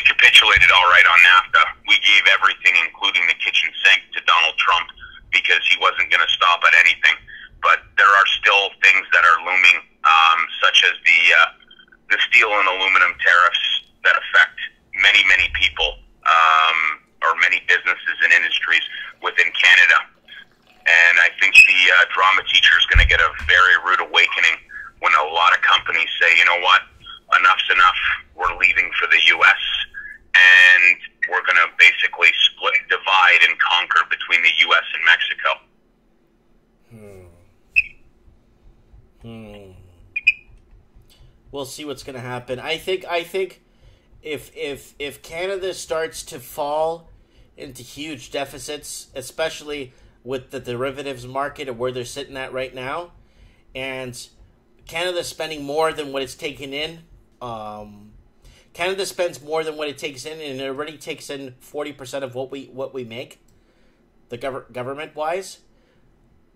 capitulated all right on NAFTA. We gave everything, including the kitchen sink, to Donald Trump because he wasn't going to stop at anything. But there are still things that are looming, such as the steel and aluminum tariffs that affect many, many people or many businesses and industries within Canada. And I think the drama teacher is going to get a very rude awakening when a lot of companies say, you know what, enough's enough. We're leaving for the U.S. and we're going to basically divide and conquer between the U.S. and Mexico. We'll see what's going to happen. I think if Canada starts to fall into huge deficits, especially with the derivatives market and where they're sitting at right now, and Canada's spending more than what it's taking in. Canada spends more than what it takes in, and it already takes in 40% of what we make, the government wise.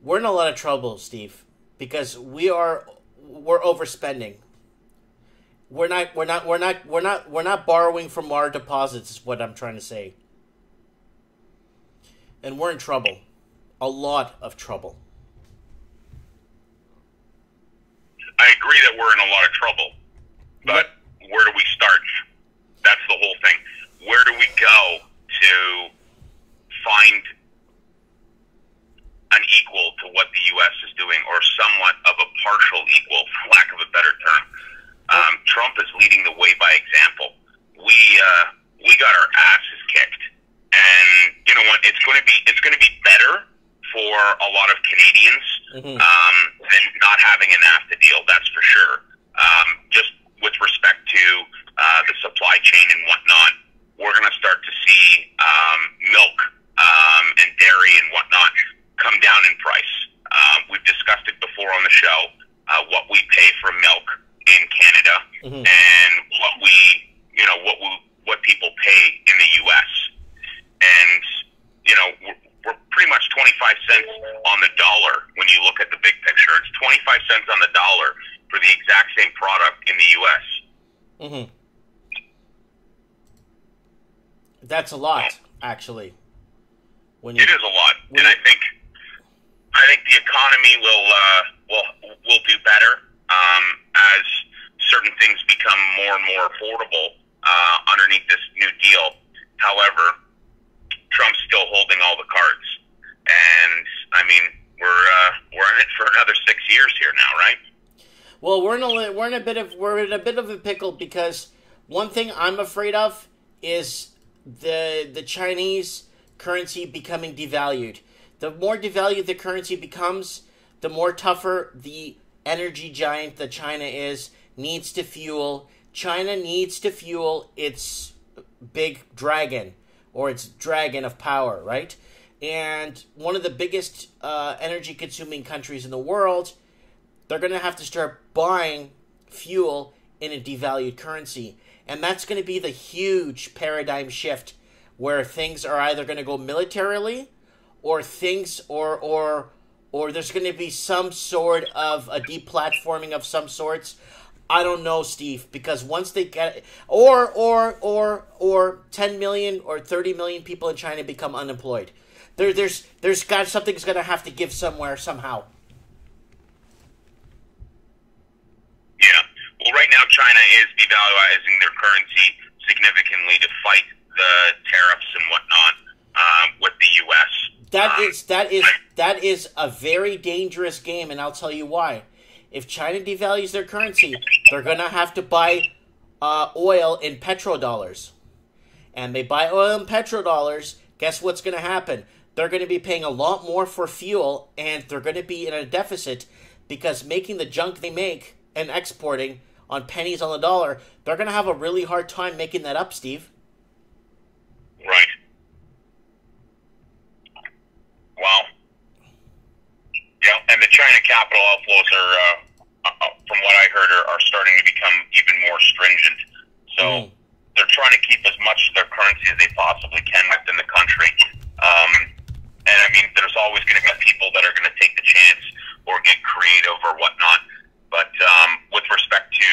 We're in a lot of trouble, Steve, because we're overspending. We're not borrowing from our deposits, is what I'm trying to say. And we're in trouble. A lot of trouble. I agree that we're in a lot of trouble. But where do we start? That's the whole thing. Where do we go to find an equal to what the U.S. is doing, or somewhat of a partial equal, for lack of a better term? Trump is leading the way by example. We got our asses kicked, and you know what? It's going to be better for a lot of Canadians than not having a NAFTA deal. That's for sure. Just with respect to the supply chain and whatnot, we're going to start to see milk and dairy and whatnot come down in price. We've discussed it before on the show. What we pay for milk in Canada and what people pay in the U.S. And we're pretty much 25 cents on the dollar when you look at the big picture. It's 25 cents on the dollar for the exact same product in the U.S. That's a lot, actually. It is a lot, and I think the economy will do better. as certain things become more and more affordable underneath this new deal. However, Trump's still holding all the cards, and I mean, we're in it for another 6 years here now, right? Well, we're in a bit of a pickle, because one thing I'm afraid of is the Chinese currency becoming devalued. The more devalued the currency becomes, the more tougher the energy giant that China needs to fuel. China needs to fuel its big dragon, or its dragon of power, right? And one of the biggest energy-consuming countries in the world, they're going to have to start buying fuel in a devalued currency. And that's going to be the huge paradigm shift, where things are either going to go militarily, or or there's going to be some sort of a deplatforming of some sorts. I don't know, Steve, because once they get, or 10 million or 30 million people in China become unemployed. Something's going to have to give somewhere, somehow. Yeah. Well, right now China is devaluing their currency significantly to fight the tariffs and whatnot with the U.S. That is a very dangerous game, and I'll tell you why. If China devalues their currency, they're going to have to buy oil in petrodollars. And they buy oil in petrodollars, guess what's going to happen? They're going to be paying a lot more for fuel, and they're going to be in a deficit, because making the junk they make and exporting on pennies on the dollar, they're going to have a really hard time making that up, Steve. Right. Well, yeah, and the China capital outflows are, from what I heard, are starting to become even more stringent. So they're trying to keep as much of their currency as they possibly can within the country. And I mean, there's always going to be people that are going to take the chance or get creative or whatnot. But with respect to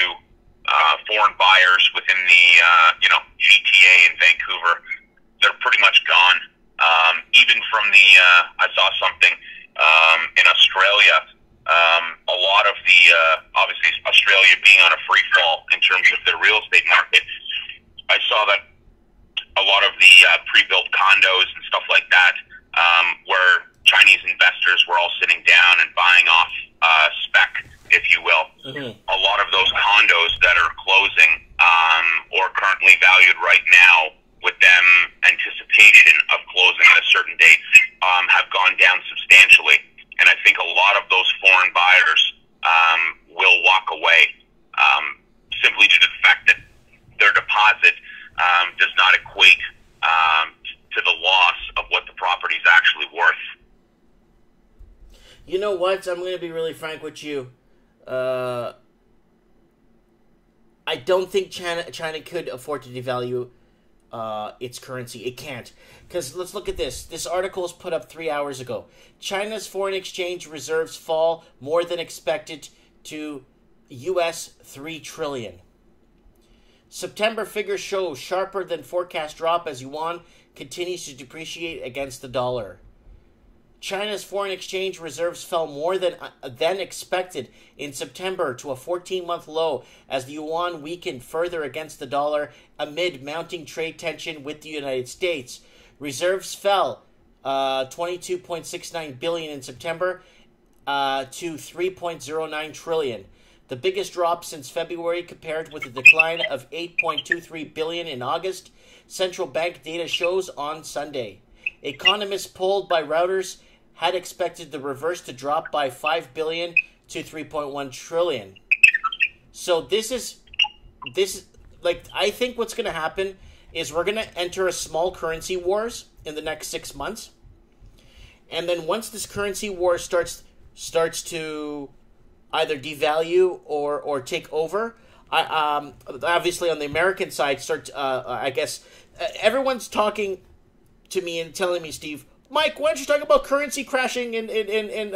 foreign buyers within the GTA in Vancouver, they're pretty much gone. Even from the I saw something in Australia. A lot of the obviously Australia being on a free fall in terms of their real estate market. I saw that a lot of the pre-built condos and stuff like that, where Chinese investors were all sitting down and buying off spec, if you will. A lot of those condos that are closing or currently valued right now with them anticipation of closing at a certain date have gone down substantially. And I think a lot of those foreign buyers will walk away simply due to the fact that their deposit does not equate to the loss of what the property is actually worth. You know what? I'm going to be really frank with you. I don't think China could afford to devalue its currency. It can't. Because let's look at this. This article was put up 3 hours ago. China's foreign exchange reserves fall more than expected to US $3 trillion. September figures show sharper than forecast drop as yuan continues to depreciate against the dollar. China's foreign exchange reserves fell more than expected in September to a 14-month low as the yuan weakened further against the dollar amid mounting trade tension with the United States. Reserves fell $22.69 billion in September to $3.09 trillion. The biggest drop since February, compared with a decline of $8.23 billion in August, central bank data shows on Sunday. Economists polled by Reuters had expected the reverse to drop by $5 billion to $3.1 trillion. So this is I think what's going to happen is we're going to enter a small currency wars in the next 6 months. And then once this currency war starts to either devalue or take over, obviously on the American side, everyone's talking to me and telling me, Steve, Mike, why don't you talk about currency crashing in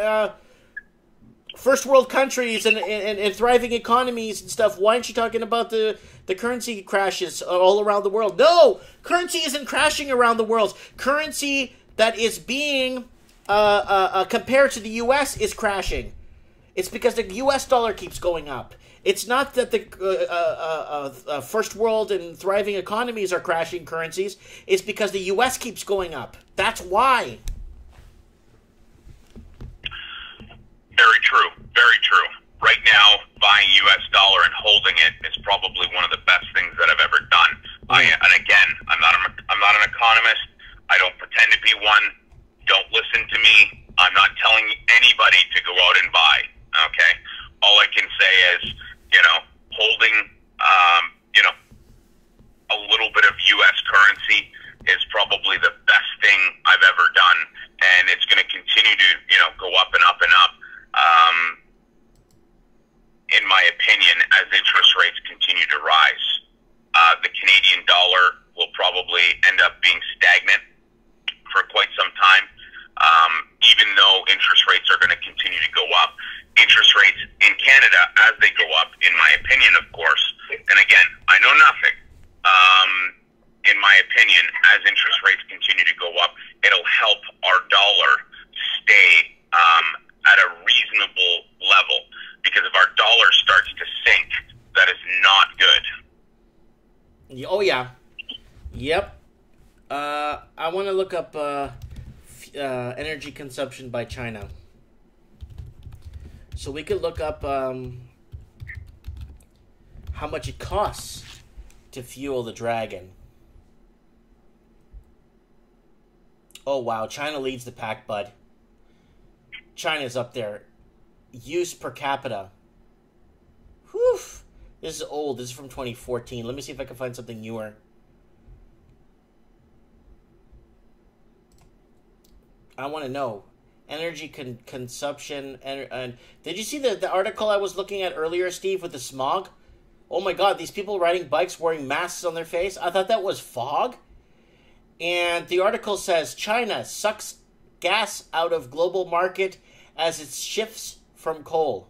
first world countries and thriving economies and stuff? Why aren't you talking about the currency crashes all around the world? No, currency isn't crashing around the world. Currency that is being compared to the U.S. is crashing. It's because the U.S. dollar keeps going up. It's not that the first world and thriving economies are crashing currencies. It's because the U.S. keeps going up. That's why. Very true. Very true. Right now, buying U.S. dollar and holding it is probably one of the best things that I've ever done. And again, I'm not an economist. I don't pretend to be one. Don't listen to me. I'm not telling anybody to go out and buy. Okay. All I can say is, holding, a little bit of U.S. currency is probably the best thing I've ever done, and it's going to continue to, go up and up and up. In my opinion, as interest rates continue to rise, the Canadian dollar will probably end up being stagnant for quite some time. Even though interest rates are going to continue to go up, interest rates in Canada, as they go up, in my opinion, of course, and again, I know nothing, in my opinion, as interest rates continue to go up, it'll help our dollar stay at a reasonable level, because if our dollar starts to sink, that is not good. Oh, yeah. Yep. I want to look up energy consumption by China. So we could look up how much it costs to fuel the Dragon. Oh, wow. China leads the pack, bud. China's up there. Use per capita. Whew. This is old. This is from 2014. Let me see if I can find something newer. I want to know. Energy consumption. And did you see the article I was looking at earlier, Steve, with the smog? Oh my God, these people riding bikes wearing masks on their face. I thought that was fog. And the article says China sucks gas out of global market as it shifts from coal.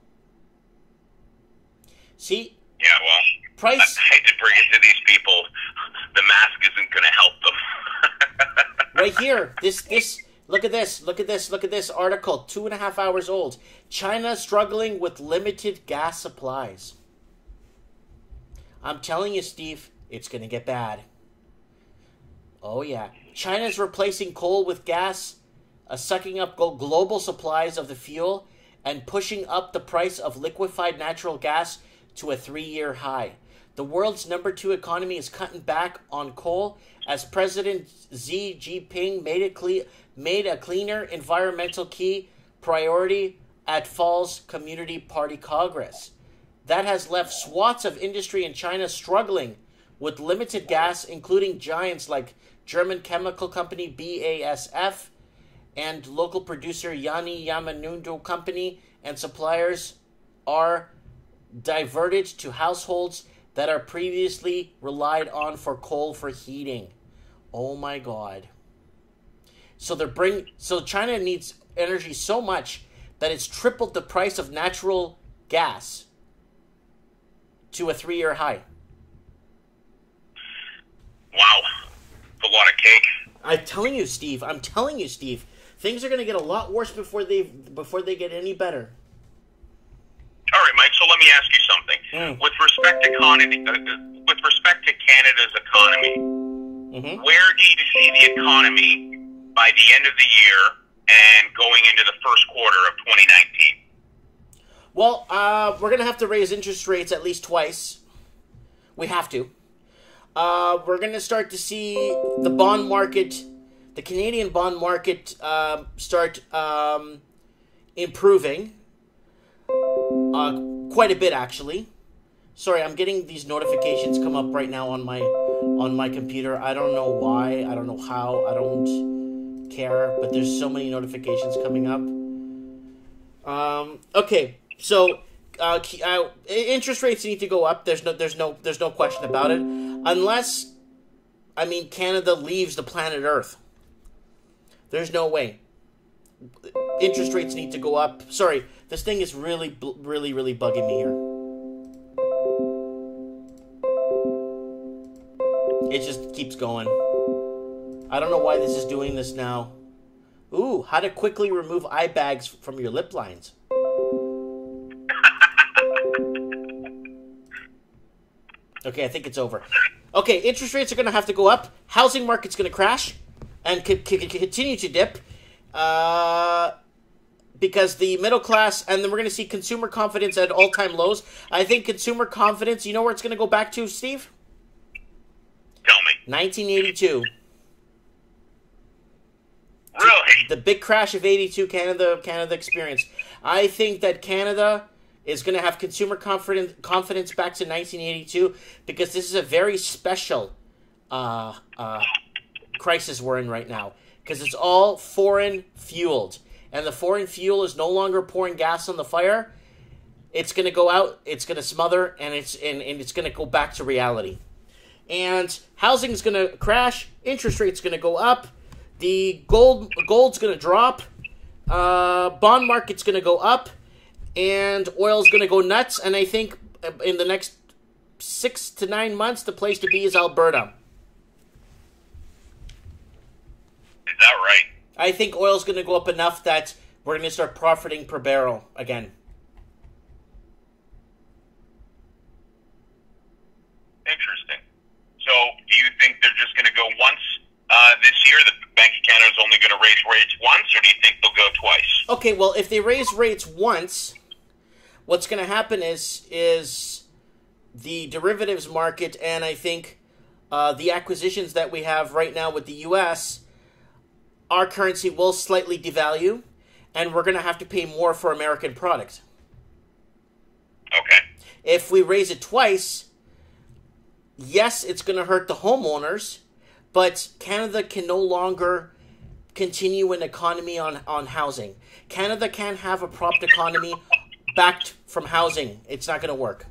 See? Yeah, well, price. I hate to bring it to these people. The mask isn't going to help them. Right here, this. Look at this. Look at this. Look at this article. 2.5 hours old. China struggling with limited gas supplies. I'm telling you, Steve, it's going to get bad. Oh, yeah. China's replacing coal with gas, sucking up global supplies of the fuel, and pushing up the price of liquefied natural gas to a 3-year high. The world's number 2 economy is cutting back on coal as President Xi Jinping made a cleaner environmental key priority at fall's Community Party Congress. That has left swaths of industry in China struggling with limited gas, including giants like German chemical company BASF and local producer Yani Yamanundo Company, and suppliers are diverted to households that are previously relied on for coal for heating. Oh my God. So China needs energy so much that it's tripled the price of natural gas to a 3-year high. Wow. It's a lot of cake. I'm telling you, Steve. Things are going to get a lot worse before they get any better. All right, Mike. So let me ask you something. With respect to Canada's economy, where do you see the economy by the end of the year and going into the first quarter of 2019? Well, we're going to have to raise interest rates at least twice. We have to. We're going to start to see the bond market, the Canadian bond market, start improving. Quite a bit, actually. Sorry, I'm getting these notifications come up right now on my computer. I don't know why. I don't know how. I don't care. But there's so many notifications coming up. Okay, so interest rates need to go up. There's no question about it. Unless, Canada leaves the planet Earth. There's no way. Interest rates need to go up. Sorry, this thing is really bugging me here. It just keeps going. I don't know why this is doing this now. Ooh, how to quickly remove eye bags from your lip lines. Okay, I think it's over. Okay, interest rates are going to have to go up. Housing market's going to crash and continue to dip because the middle class, and then we're going to see consumer confidence at all-time lows. I think consumer confidence, you know where it's going to go back to, Steve? Tell me. 1982. Really? The big crash of 82 Canada experience. I think that Canada is going to have consumer confidence back to 1982 because this is a very special crisis we're in right now because it's all foreign fueled, and the foreign fuel is no longer pouring gas on the fire. It's going to go out, it's going to smother, and it's going to go back to reality. And housing is going to crash, interest rates going to go up, the gold's going to drop, bond market's going to go up, and oil's going to go nuts. And I think in the next 6 to 9 months, the place to be is Alberta. Is that right? I think oil's going to go up enough that we're going to start profiting per barrel again. Interesting. So, do you think they're just going to go once this year? The Bank of Canada is only going to raise rates once, or do you think they'll go twice? Okay, well, if they raise rates once, what's going to happen is the derivatives market, and I think the acquisitions that we have right now with the U.S., our currency will slightly devalue, and we're going to have to pay more for American products. Okay. If we raise it twice, yes, it's going to hurt the homeowners, but Canada can no longer continue an economy on housing. Canada can't have a propped economy backed from housing. It's not going to work.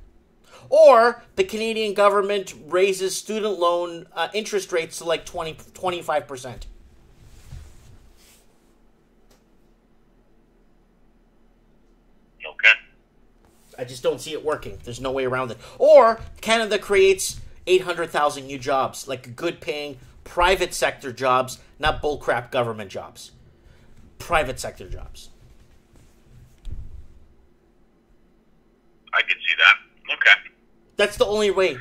Or the Canadian government raises student loan interest rates to like 25%. Okay. I just don't see it working. There's no way around it. Or Canada creates 800,000 new jobs, like good-paying private sector jobs, not bullcrap government jobs. Private sector jobs. I can see that. Okay. That's the only way.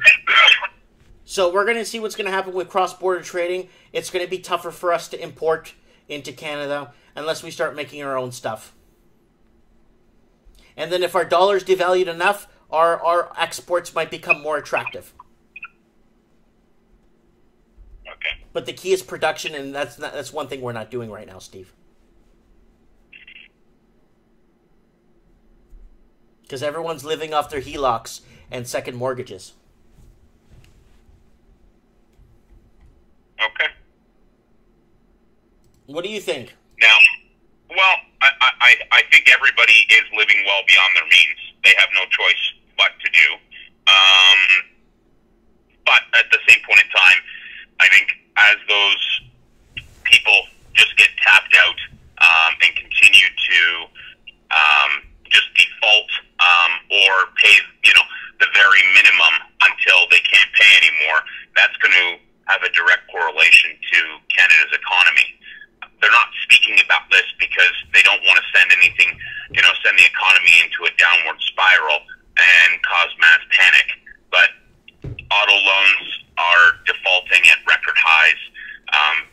So we're going to see what's going to happen with cross-border trading. It's going to be tougher for us to import into Canada unless we start making our own stuff. And then if our dollar's devalued enough, our exports might become more attractive. Okay. But the key is production, and that's one thing we're not doing right now, Steve. Because everyone's living off their HELOCs and second mortgages. Okay. What do you think? Now, well, I think everybody is living well beyond their means. They have no choice but to do. But at the same point in time, I think as those people just get tapped out and continue to just default or pay, the very minimum until they can't pay anymore, that's going to have a direct correlation to Canada's economy. They're not speaking about this because they don't want to send anything, send the economy into a downward spiral and cause mass panic. But auto loans are defaulting at record highs.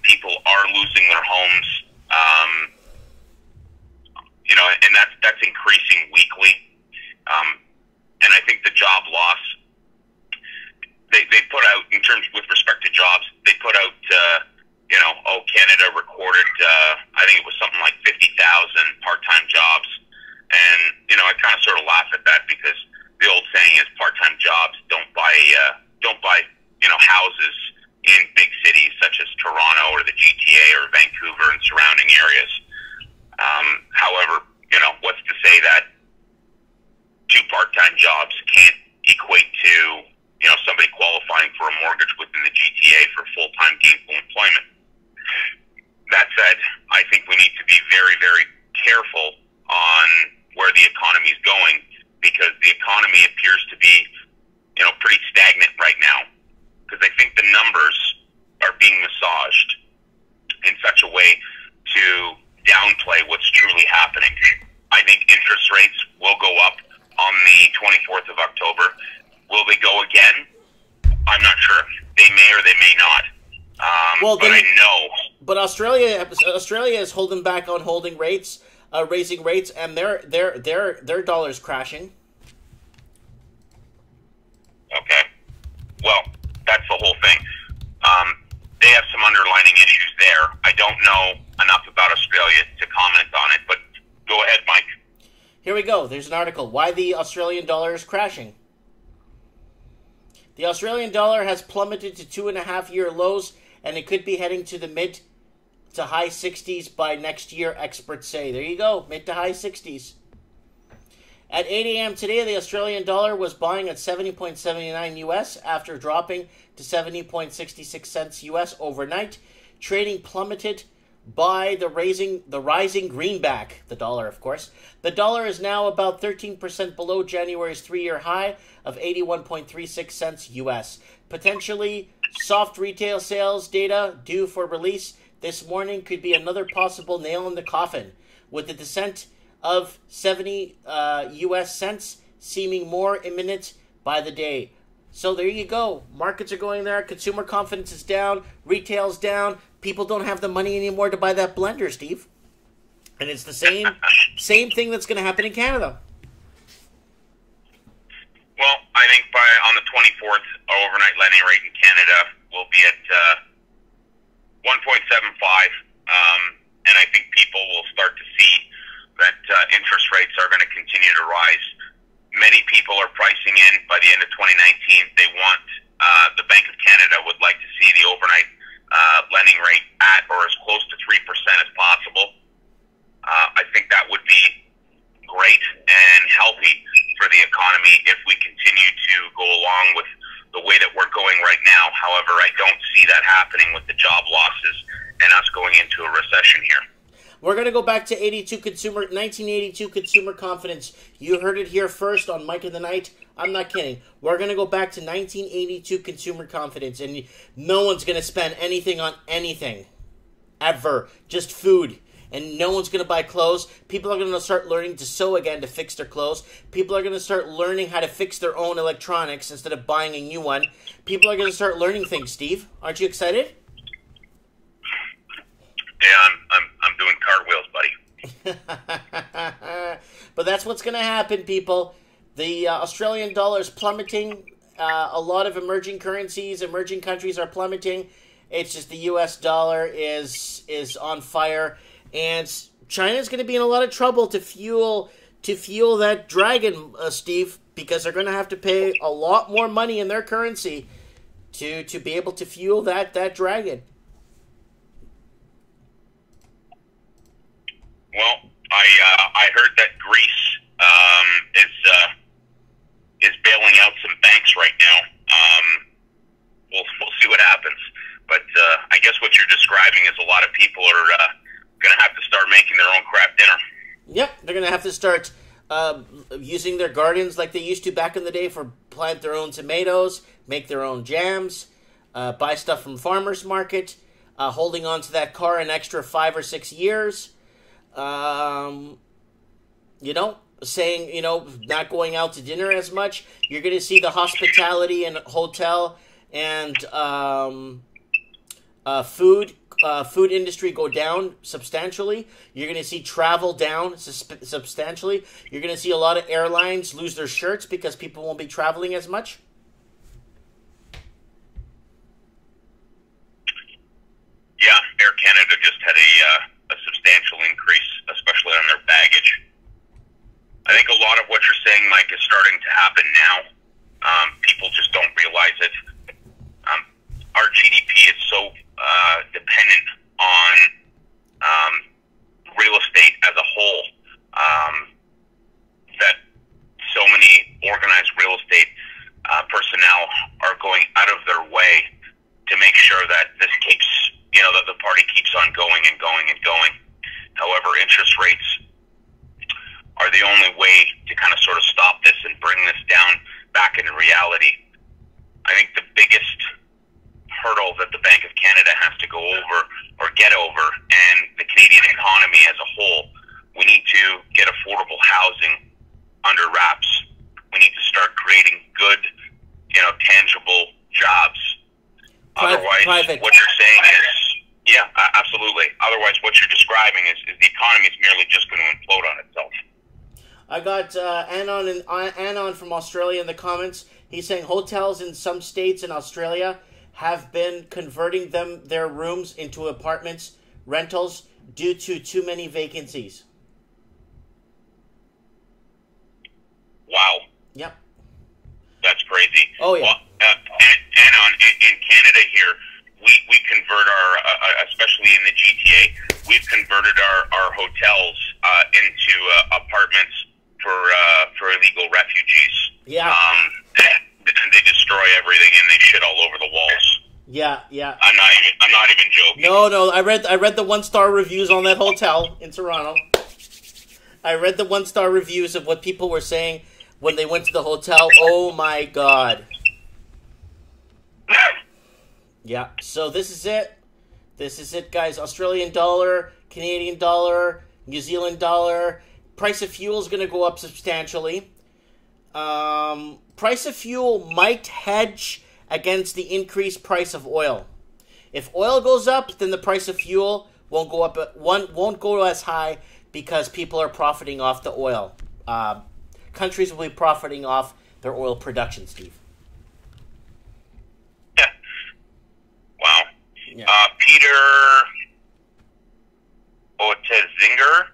People are losing their homes, and that's increasing weekly. And I think the job loss, they put out, in terms with respect to jobs, they put out, Canada recorded, I think it was something like 50,000 part-time jobs. And, I kind of sort of laugh at that because the old saying is part-time jobs don't buy houses in big cities such as Toronto or the GTA or Vancouver and surrounding areas. However, what's to say that two part-time jobs can't equate to, somebody qualifying for a mortgage within the GTA for full-time gainful employment. That said, I think we need to be very, very careful on where the economy is going because the economy appears to be, pretty stagnant right now because I think the numbers are being massaged in such a way to downplay what's truly happening. I think interest rates will go up on the 24th of October. Will they go again? I'm not sure. They may or they may not. Well, but I know. But Australia is holding back on holding rates, raising rates, and their dollar's crashing. Okay. Well, that's the whole thing. They have some underlining issues there. I don't know enough about Australia to comment on it, but go ahead, Mike. Here we go. There's an article. Why the Australian dollar is crashing. The Australian dollar has plummeted to 2.5-year lows, and it could be heading to the mid to high 60s by next year, experts say. There you go, mid to high 60s. At 8 a.m. today, the Australian dollar was buying at 70.79 US after dropping to 70.66 cents US overnight. Trading plummeted by the rising greenback, the dollar, of course. The dollar is now about 13% below January's 3-year high of 81.36 cents US. Potentially soft retail sales data due for release this morning could be another possible nail in the coffin, with the descent of 70 US cents seeming more imminent by the day. So there you go. Markets are going there. Consumer confidence is down. Retail's down. People don't have the money anymore to buy that blender, Steve. And it's the same thing that's going to happen in Canada. Well, I think on the 24th, our overnight lending rate in Canada will be at 1.75, and I think people will start to see that interest rates are going to continue to rise. Many people are pricing in by the end of 2019. They want the Bank of Canada would like to see the overnight lending rate at or as close to 3% as possible. I think that would be great and healthy for the economy if we continue to go along with the way that we're going right now. However, I don't see that happening with the job losses and us going into a recession here. We're going to go back to 1982 consumer confidence. You heard it here first on Mike of the Night. I'm not kidding. We're going to go back to 1982 consumer confidence, and no one's going to spend anything on anything. Ever. Just food. And no one's going to buy clothes. People are going to start learning to sew again to fix their clothes. People are going to start learning how to fix their own electronics instead of buying a new one. People are going to start learning things, Steve. Aren't you excited? Yeah, I'm doing cartwheels, buddy. But that's what's going to happen, people. The Australian dollar is plummeting. A lot of emerging countries are plummeting. It's just the U.S. dollar is on fire. And China's going to be in a lot of trouble to fuel that dragon, Steve, because they're going to have to pay a lot more money in their currency to be able to fuel that dragon. Well, I heard that Greece is bailing out some banks right now. We'll see what happens. But I guess what you're describing is a lot of people are going to have to start making their own crap dinner. Yep, they're going to have to start using their gardens like they used to back in the day for plant their own tomatoes, make their own jams, buy stuff from farmers market, holding on to that car an extra 5 or 6 years. Saying, not going out to dinner as much. You're going to see the hospitality and hotel and food industry go down substantially. You're going to see travel down substantially. You're going to see a lot of airlines lose their shirts because people won't be traveling as much. Yeah, Air Canada just had a substantial increase, especially on their baggage. I think a lot of what you're saying, Mike, is starting to happen now. People just don't realize it. Our GDP is so dependent on real estate as a whole that so many organized real estate personnel are going out of their way to make sure that this keeps, that the party keeps on going and going and going. However, interest rates are the only way to kind of sort of stop this and bring this down back into reality. I think the biggest hurdle that the Bank of Canada has to go over or get over, and the Canadian economy as a whole, we need to get affordable housing under wraps. We need to start creating good, tangible jobs Otherwise, private. what you're saying is, yeah, absolutely. Otherwise, what you're describing is the economy is merely just going to implode on itself. I got Anon from Australia in the comments. He's saying hotels in some states in Australia have been converting their rooms into apartments, rentals, due to too many vacancies. Wow. Yep. That's crazy. Oh, yeah. Well, Anon, in Canada here, we convert our, especially in the GTA, we've converted our hotels into apartments for illegal refugees. Yeah. And they destroy everything and they shit all over the walls. Yeah. I'm not even joking. No. I read the 1-star reviews on that hotel in Toronto. I read the 1-star reviews of what people were saying when they went to the hotel. Oh my God. Yeah. So this is it. This is it, guys. Australian dollar, Canadian dollar, New Zealand dollar. Price of fuel is going to go up substantially. Price of fuel might hedge against the increased price of oil. If oil goes up, then the price of fuel won't go up. Won't go as high because people are profiting off the oil. Countries will be profiting off their oil production, Steve. Yeah. Wow. Yeah. Peter Otezinger,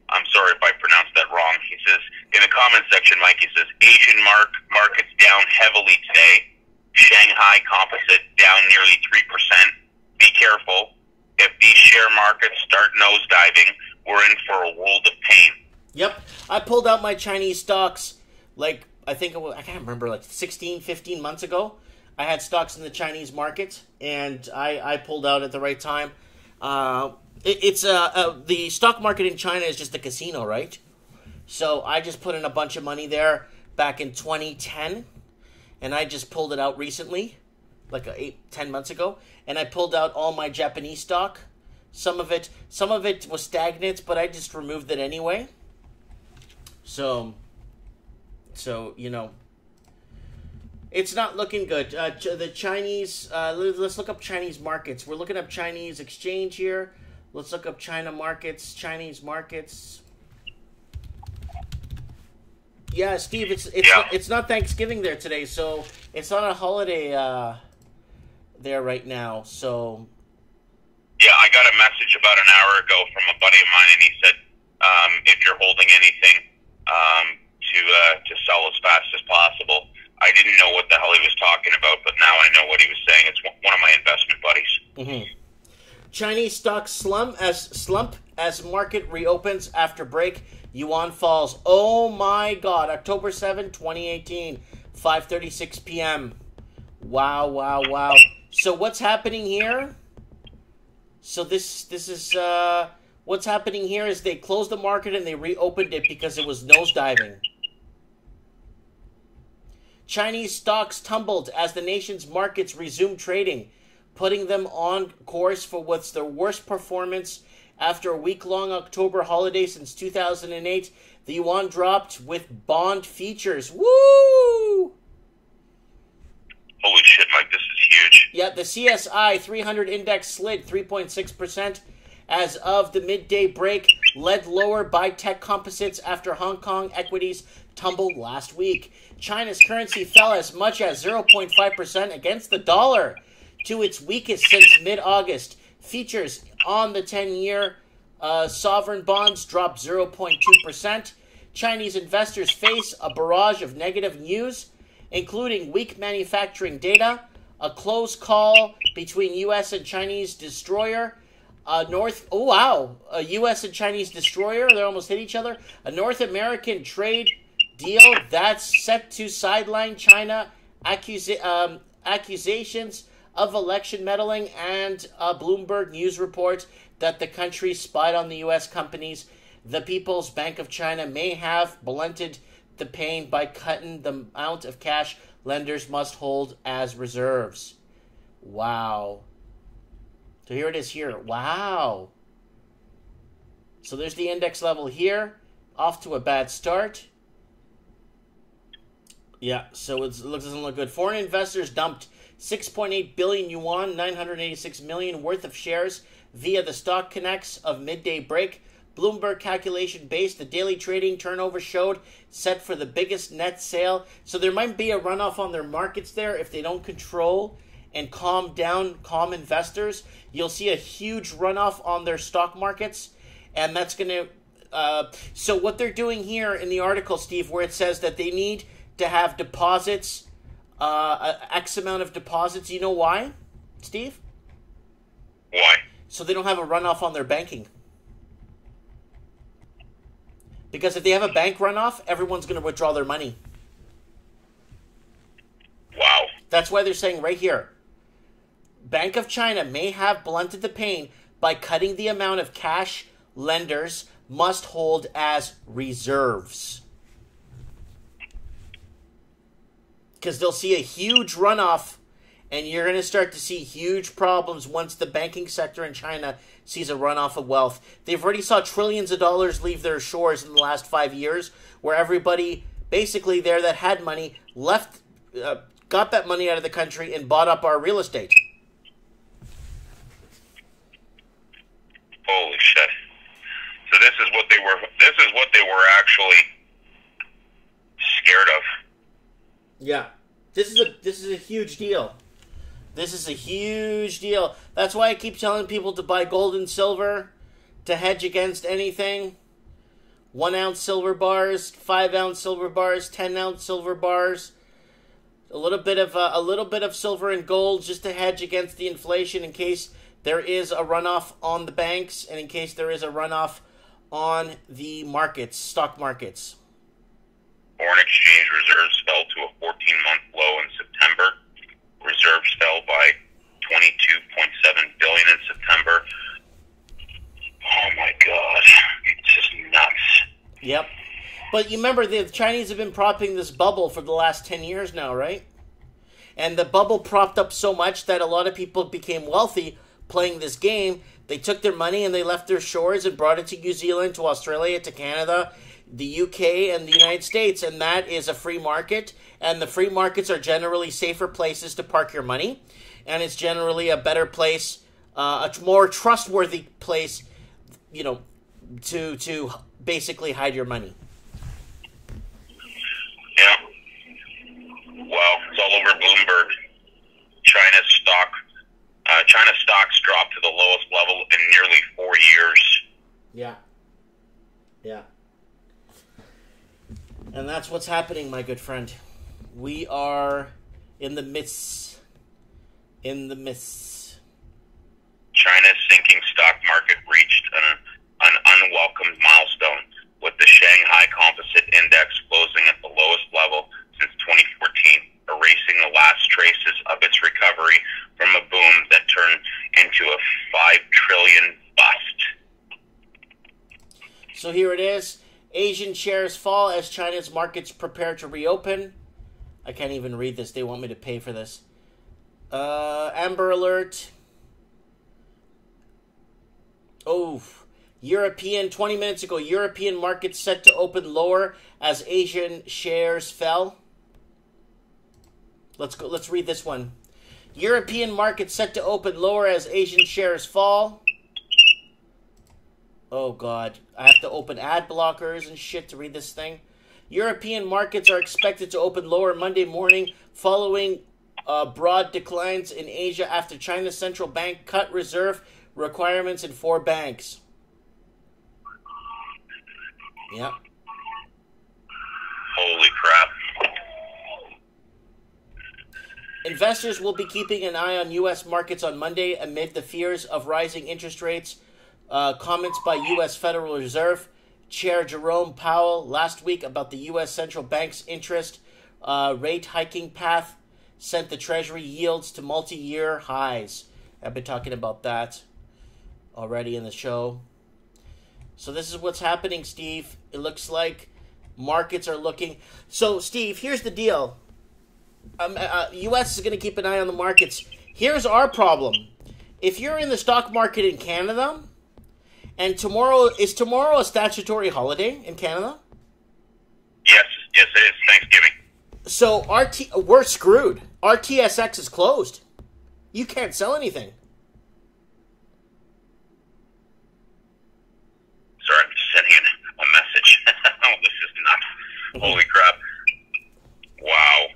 I'm sorry if I pronounced that wrong. He says, in the comment section, Mike, he says, Asian markets down heavily today. Shanghai Composite down nearly 3%. Be careful. If these share markets start nosediving, we're in for a world of pain. Yep. I pulled out my Chinese stocks, I can't remember, 16, 15 months ago. I had stocks in the Chinese market, and I pulled out at the right time. The stock market in China is just a casino, right? So I just put in a bunch of money there back in 2010, and I just pulled it out recently, 10 months ago, and I pulled out all my Japanese stock. Some of it was stagnant, but I just removed it anyway. So it's not looking good. The Chinese, let's look up Chinese markets. We're looking up Chinese exchange here. Let's look up Chinese markets. Yeah, Steve, it's not Thanksgiving there today, so it's not a holiday there right now. So yeah, I got a message about an hour ago from a buddy of mine, and he said, if you're holding anything, to sell as fast as possible. I didn't know what the hell he was talking about, but now I know what he was saying. It's one of my investment buddies. Mm-hmm. Chinese stocks slump as market reopens after break. Yuan falls. Oh my God! October 7, 2018, 5:36 p.m. Wow. So what's happening here? So this is what's happening here is they closed the market and they reopened it because it was nosediving. Chinese stocks tumbled as the nation's markets resumed trading, putting them on course for what's their worst performance after a week-long October holiday since 2008. The yuan dropped with bond features. Woo! Holy shit, Mike, this is huge. Yeah, the CSI 300 index slid 3.6% as of the midday break, led lower by tech composites after Hong Kong equities tumbled last week. China's currency fell as much as 0.5% against the dollar to its weakest since mid-August. Features on the 10-year sovereign bonds dropped 0.2%. Chinese investors face a barrage of negative news, including weak manufacturing data, a close call between U.S. and Chinese destroyer, a U.S. and Chinese destroyer, they almost hit each other, a North American trade deal that's set to sideline China, accusations of election meddling, and a Bloomberg News report that the country spied on the U.S. companies. The People's Bank of China may have blunted the pain by cutting the amount of cash lenders must hold as reserves. Wow. So here it is here. Wow. So there's the index level here. Off to a bad start. Yeah, so it doesn't look good. Foreign investors dumped 6.8 billion yuan, 986 million worth of shares via the Stock Connects of midday break. Bloomberg calculation based, the daily trading turnover showed set for the biggest net sale. So there might be a runoff on their markets there if they don't control and calm investors. You'll see a huge runoff on their stock markets, and that's going to... so what they're doing here in the article, Steve, where it says that they need to have deposits, X amount of deposits. You know why, Steve? Why? So they don't have a runoff on their banking. Because if they have a bank runoff, everyone's going to withdraw their money. Wow. That's why they're saying right here, Bank of China may have blunted the pain by cutting the amount of cash lenders must hold as reserves. Because they'll see a huge runoff, and you're going to start to see huge problems once the banking sector in China sees a runoff of wealth. They've already saw trillions of dollars leave their shores in the last 5 years, where everybody basically there that had money left, got that money out of the country and bought up our real estate. Holy shit! So this is what they were. This is what they were actually scared of. Yeah, this is a huge deal. This is a huge deal. That's why I keep telling people to buy gold and silver to hedge against anything. 1 ounce silver bars, 5 ounce silver bars, 10 ounce silver bars. A little bit of silver and gold just to hedge against the inflation in case there is a runoff on the banks and in case there is a runoff on the markets, stock markets. Foreign exchange reserves fell to a 14-month low in September. Reserves fell by 22.7 billion in September. Oh my God, it's just nuts. Yep. But you remember the Chinese have been propping this bubble for the last 10 years now, right? And the bubble propped up so much that a lot of people became wealthy playing this game. They took their money and they left their shores and brought it to New Zealand, to Australia, to Canada, the UK, and the United States. And that is a free market. And the free markets are generally safer places to park your money. And it's generally a better place, a more trustworthy place, you know, to basically hide your money. Yeah. Well, it's all over Bloomberg. China stocks dropped to the lowest level in nearly 4 years. Yeah. Yeah. And that's what's happening, my good friend. We are in the midst. China's sinking stock market reached an unwelcome milestone, with the Shanghai Composite Index closing at the lowest level since 2014, erasing the last traces of its recovery from a boom that turned into a 5 trillion bust. So here it is. Asian shares fall as China's markets prepare to reopen. I can't even read this. They want me to pay for this. Amber alert. Oh, 20 minutes ago, European markets set to open lower as Asian shares fell. Let's read this one. European markets set to open lower as Asian shares fall. Oh, God. I have to open ad blockers and shit to read this thing. European markets are expected to open lower Monday morning following broad declines in Asia after China's central bank cut reserve requirements in 4 banks. Yep. Holy crap. Investors will be keeping an eye on U.S. markets on Monday amid the fears of rising interest rates. Comments by U.S. Federal Reserve Chair Jerome Powell last week about the U.S. Central Bank's interest rate hiking path sent the Treasury yields to multi-year highs. I've been talking about that already in the show. So this is what's happening, Steve. It looks like markets are looking... So, Steve, here's the deal. U.S. is going to keep an eye on the markets. Here's our problem. If you're in the stock market in Canada, and tomorrow a statutory holiday in Canada? Yes, it is. Thanksgiving. So we're screwed. Our TSX is closed. You can't sell anything. Sorry, I'm just sending a message. Oh, this is nuts. Holy crap. Wow.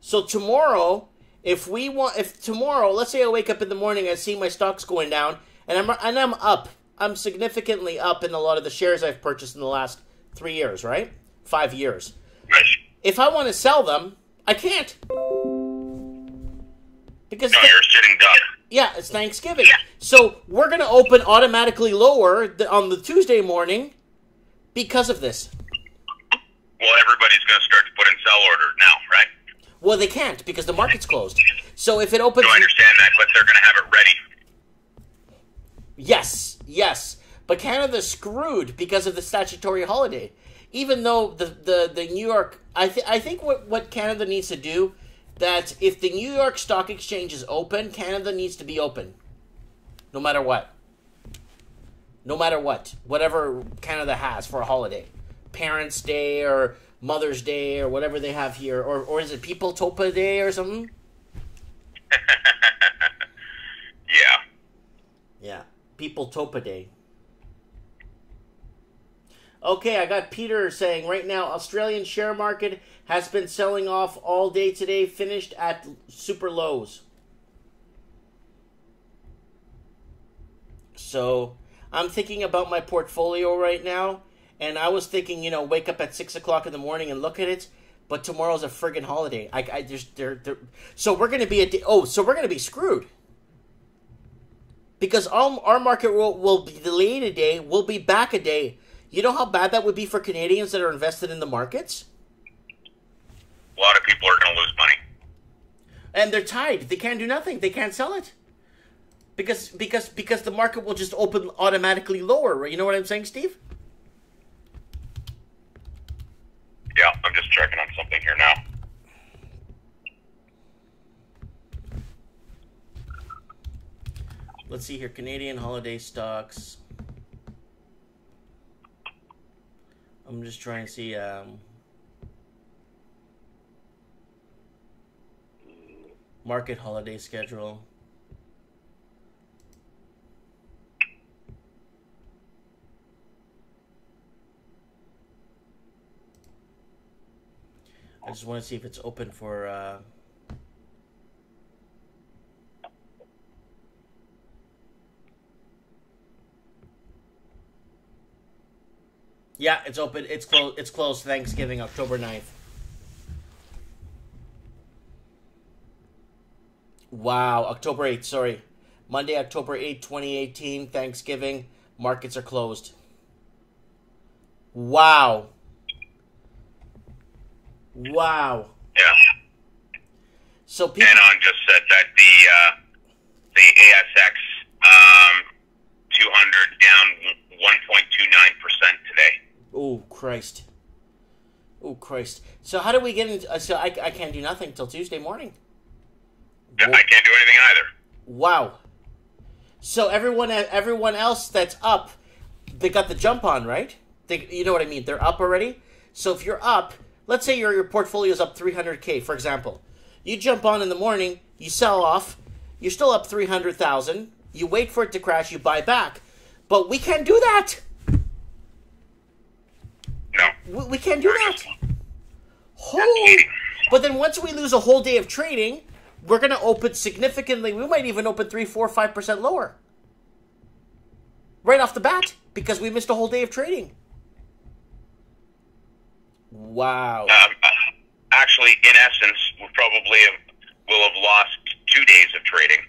So tomorrow, if tomorrow, let's say I wake up in the morning and see my stocks going down, and I'm up. I'm significantly up in a lot of the shares I've purchased in the last 3 years, right? 5 years. Right. If I want to sell them, I can't. Because you're sitting duck. Yeah, it's Thanksgiving. So we're going to open automatically lower on the Tuesday morning because of this. Well, everybody's going to start to put in sell orders now, right? Well, they can't because the market's closed. So if it opens... No, I understand that, but they're going to have it ready. Yes. But Canada's screwed because of the statutory holiday. Even though the New York... I think what Canada needs to do, that if the New York Stock Exchange is open, Canada needs to be open. No matter what. No matter what. Whatever Canada has for a holiday. Parents' Day or Mother's Day or whatever they have here. Or is it People Topa Day or something? Yeah. People Topa Day. Okay, I got Peter saying right now, Australian share market has been selling off all day today, finished at super lows. So, I'm thinking about my portfolio right now, and I was thinking, wake up at 6 o'clock in the morning and look at it, but tomorrow's a friggin' holiday. So we're gonna be so we're gonna be screwed. Because our market will be delayed a day, we'll be back a day. You know how bad that would be for Canadians that are invested in the markets? A lot of people are going to lose money. And they're tied. They can't do nothing. They can't sell it. Because the market will just open automatically lower. Right? You know what I'm saying, Steve? Yeah, I'm just checking on something here now. Let's see here. Canadian holiday stocks. I'm just trying to see market holiday schedule. I just want to see if it's open for yeah, it's open. It's closed. It's closed Thanksgiving, October 9th. Wow, October 8th, sorry. Monday, October 8th, 2018, Thanksgiving. Markets are closed. Wow. Yeah. So people... Anon just said that the ASX 200 down 1.29% today. Oh, Christ. So how do we get into... So I can't do nothing till Tuesday morning. I can't do anything either. Wow. So everyone else that's up, they got the jump on, right? You know what I mean? They're up already. So if you're up, let's say your portfolio's up 300K, for example. You jump on in the morning, you sell off, you're still up 300,000, you wait for it to crash, you buy back. But we can't do that. No. We can't do that. Oh. But then once we lose a whole day of trading, we're going to open significantly. We might even open 3, 4, 5% lower. Right off the bat, because we missed a whole day of trading. Wow. Actually, in essence, we probably will have lost 2 days of trading.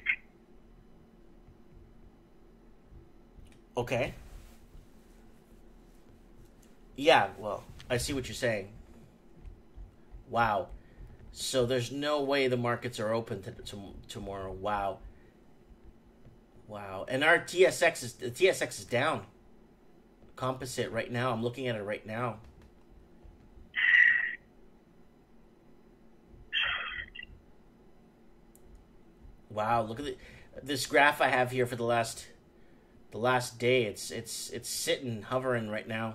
Okay. Yeah, well, I see what you're saying. Wow. So there's no way the markets are open tomorrow. Wow. And our TSX is down. Composite right now. I'm looking at it right now. Wow, look at this graph I have here for the last day. It's sitting, hovering right now.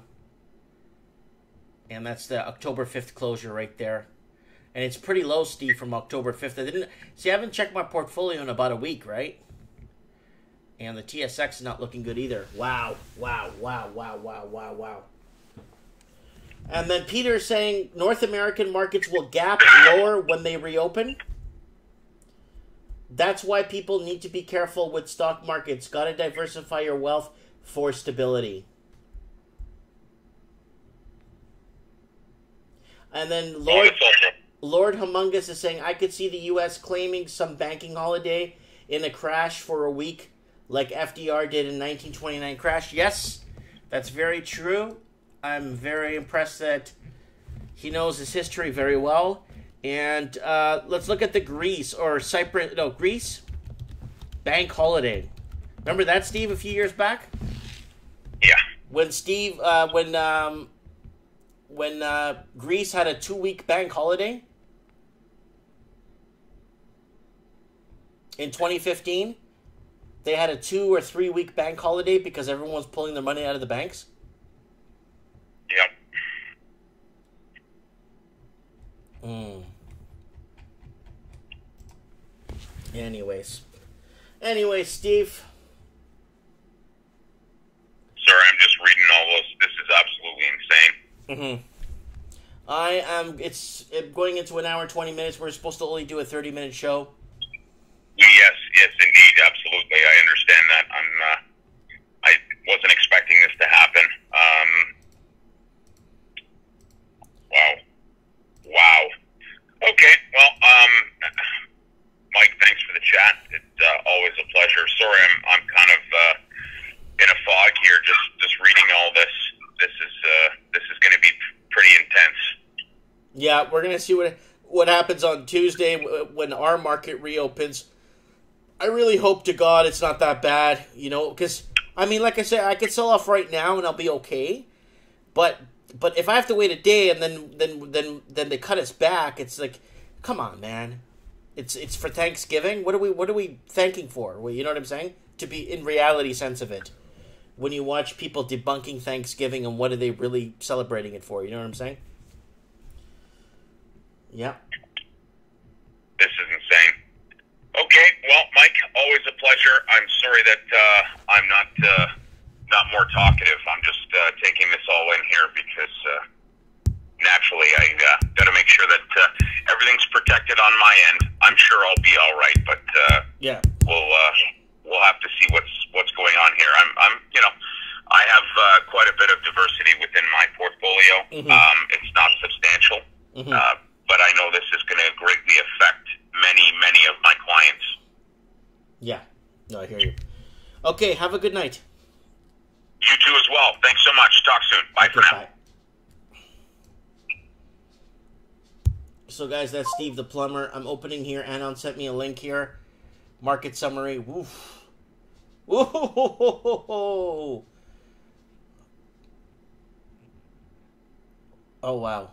And that's the October 5th closure right there. And it's pretty low, Steve, from October 5th. I haven't checked my portfolio in about a week, right? And the TSX is not looking good either. Wow. And then Peter saying North American markets will gap lower when they reopen. That's why people need to be careful with stock markets. Got to diversify your wealth for stability. And then Lord Humongous is saying, I could see the U.S. claiming some banking holiday in a crash for a week like FDR did in 1929 crash. Yes, that's very true. I'm very impressed that he knows his history very well. And let's look at the Greece bank holiday. Remember that, Steve, a few years back? Yeah. When Greece had a 2-week bank holiday in 2015, they had a 2 or 3 week bank holiday because everyone was pulling their money out of the banks. Yep. Anyways, Steve. Sorry, I'm just reading all those. This is absolutely insane. It's going into an hour and 20 minutes. We're supposed to only do a 30-minute show. Yes, indeed, absolutely. I understand that. I wasn't expecting this to happen. Wow. Okay, well, Mike, thanks for the chat. It's always a pleasure. Sorry, I'm kind of in a fog here, just reading all this. This is going to be pretty intense. Yeah, we're gonna see what happens on Tuesday when our market reopens. I really hope to God it's not that bad, because I mean, like I said, I could sell off right now and I'll be okay. But if I have to wait a day and then they cut us back, it's like, come on, man. It's for Thanksgiving. What are we thanking for? Well, you know what I'm saying? To be in reality sense of it. When you watch people debunking Thanksgiving and what are they really celebrating it for? You know what I'm saying? Yeah. This is insane. Okay, well, Mike, always a pleasure. I'm sorry that I'm not more talkative. I'm just taking this all in here because naturally I got to make sure that everything's protected on my end. I'm sure I'll be all right, but yeah, we'll have to see what's going on here. I have quite a bit of diversity within my portfolio. Mm-hmm. It's not substantial, mm-hmm. But I know this is going to greatly affect many of my clients. Yeah, no, I hear you. Okay, have a good night. You too as well. Thanks so much. Talk soon. Bye for now. Bye. So, guys, that's Steve the Plumber. I'm opening here. Anon sent me a link here. Market summary. Woof. Whoa. Oh, wow.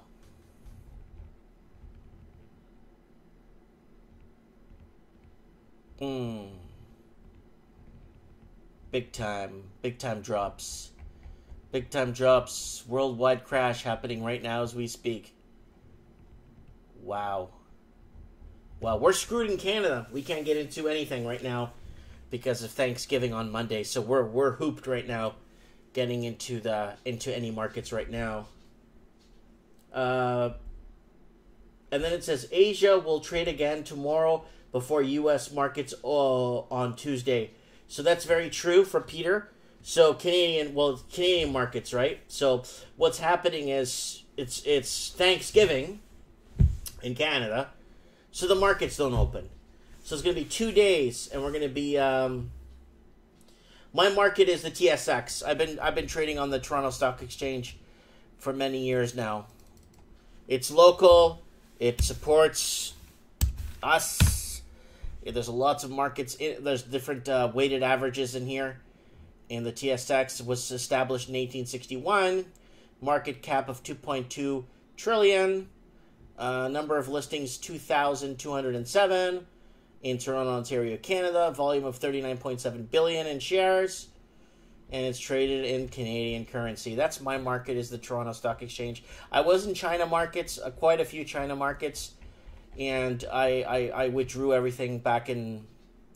Big time drops. Big time drops. Worldwide crash happening right now as we speak. Wow. Well, we're screwed in Canada. We can't get into anything right now because of Thanksgiving on Monday. So we're hooped right now, getting into any markets right now. And then it says Asia will trade again tomorrow before U.S. markets on Tuesday. So that's very true for Peter. So Canadian markets, right? So what's happening is it's Thanksgiving in Canada, so the markets don't open. So it's going to be 2 days, and we're going to be. My market is the TSX. I've been trading on the Toronto Stock Exchange for many years now. It's local. It supports us. There's lots of markets. There's different weighted averages in here. And the TSX was established in 1861. Market cap of 2.2 trillion. Number of listings 2,207 in Toronto, Ontario, Canada. Volume of 39.7 billion in shares. and it's traded in Canadian currency. That's my market, is the Toronto Stock Exchange. I was in China markets, quite a few China markets, and I withdrew everything back in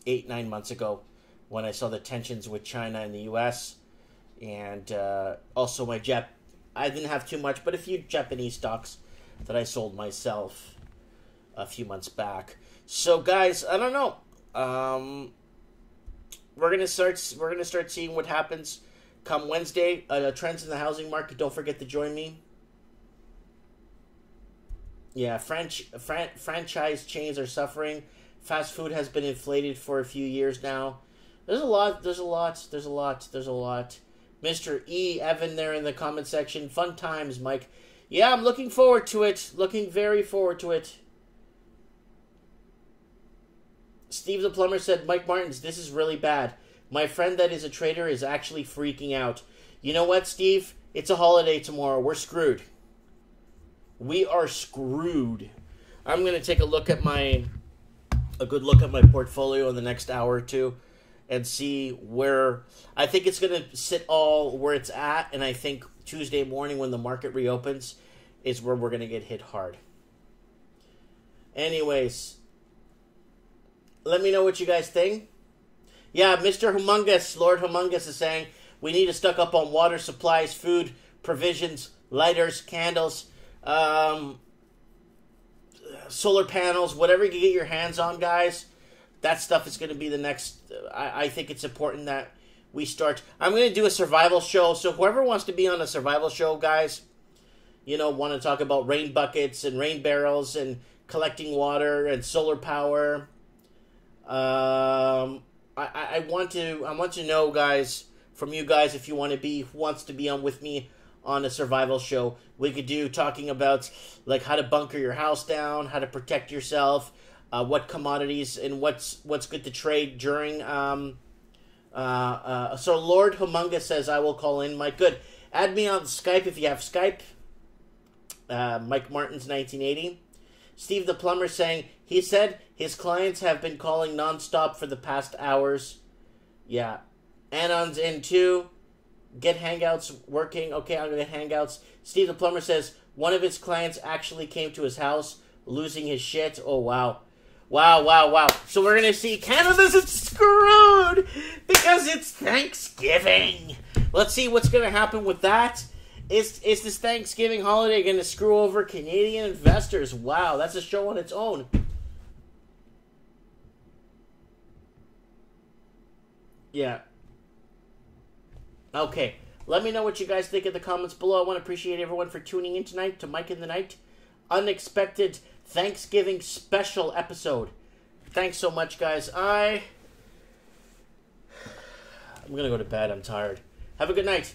8-9 months ago when I saw the tensions with China and the U.S. And also I didn't have too much, but a few Japanese stocks that I sold myself a few months back. So guys, I don't know. We're gonna start seeing what happens come Wednesday. Trends in the housing market. Don't forget to join me. Yeah, franchise chains are suffering. Fast food has been inflated for a few years now. There's a lot. Mr. E. Evan there in the comment section. Fun times, Mike. Yeah, I'm looking forward to it. Looking very forward to it. Steve the Plumber said, Mike Martins, this is really bad. My friend that is a trader is actually freaking out. You know what, Steve? It's a holiday tomorrow. We're screwed. We are screwed. I'm going to take a good look at my portfolio in the next hour or two and see where I think it's going to sit all where it's at. And I think Tuesday morning when the market reopens is where we're going to get hit hard. Anyways, let me know what you guys think. Yeah, Mr. Humongous, Lord Humongous is saying we need to stock up on water supplies, food, provisions, lighters, candles, solar panels, whatever you can get your hands on, guys. That stuff is going to be the next. I think it's important that we start. I'm going to do a survival show. So whoever wants to be on a survival show, guys, want to talk about rain buckets and rain barrels and collecting water and solar power. I want to know, guys, from you guys, if you want to be, who wants to be on with me on a survival show. We could do talking about like how to bunker your house down, how to protect yourself, what commodities and what's good to trade during. So Lord Humongous says I will call in. Mike, good. Add me on Skype if you have Skype. Mike Martins 1980. Steve the Plumber saying he said his clients have been calling nonstop for the past hours. Yeah. Anon's in too. Get Hangouts working. Okay, I'm going to get Hangouts. Steve the Plumber says one of his clients actually came to his house losing his shit. Oh, wow. Wow. So we're going to see Canada's screwed because it's Thanksgiving. Let's see what's going to happen with that. Is this Thanksgiving holiday going to screw over Canadian investors? Wow, that's a show on its own. Yeah. Okay, let me know what you guys think in the comments below. I want to appreciate everyone for tuning in tonight to Mike in the Night. Unexpected Thanksgiving special episode. Thanks so much, guys. I'm going to go to bed. I'm tired. Have a good night.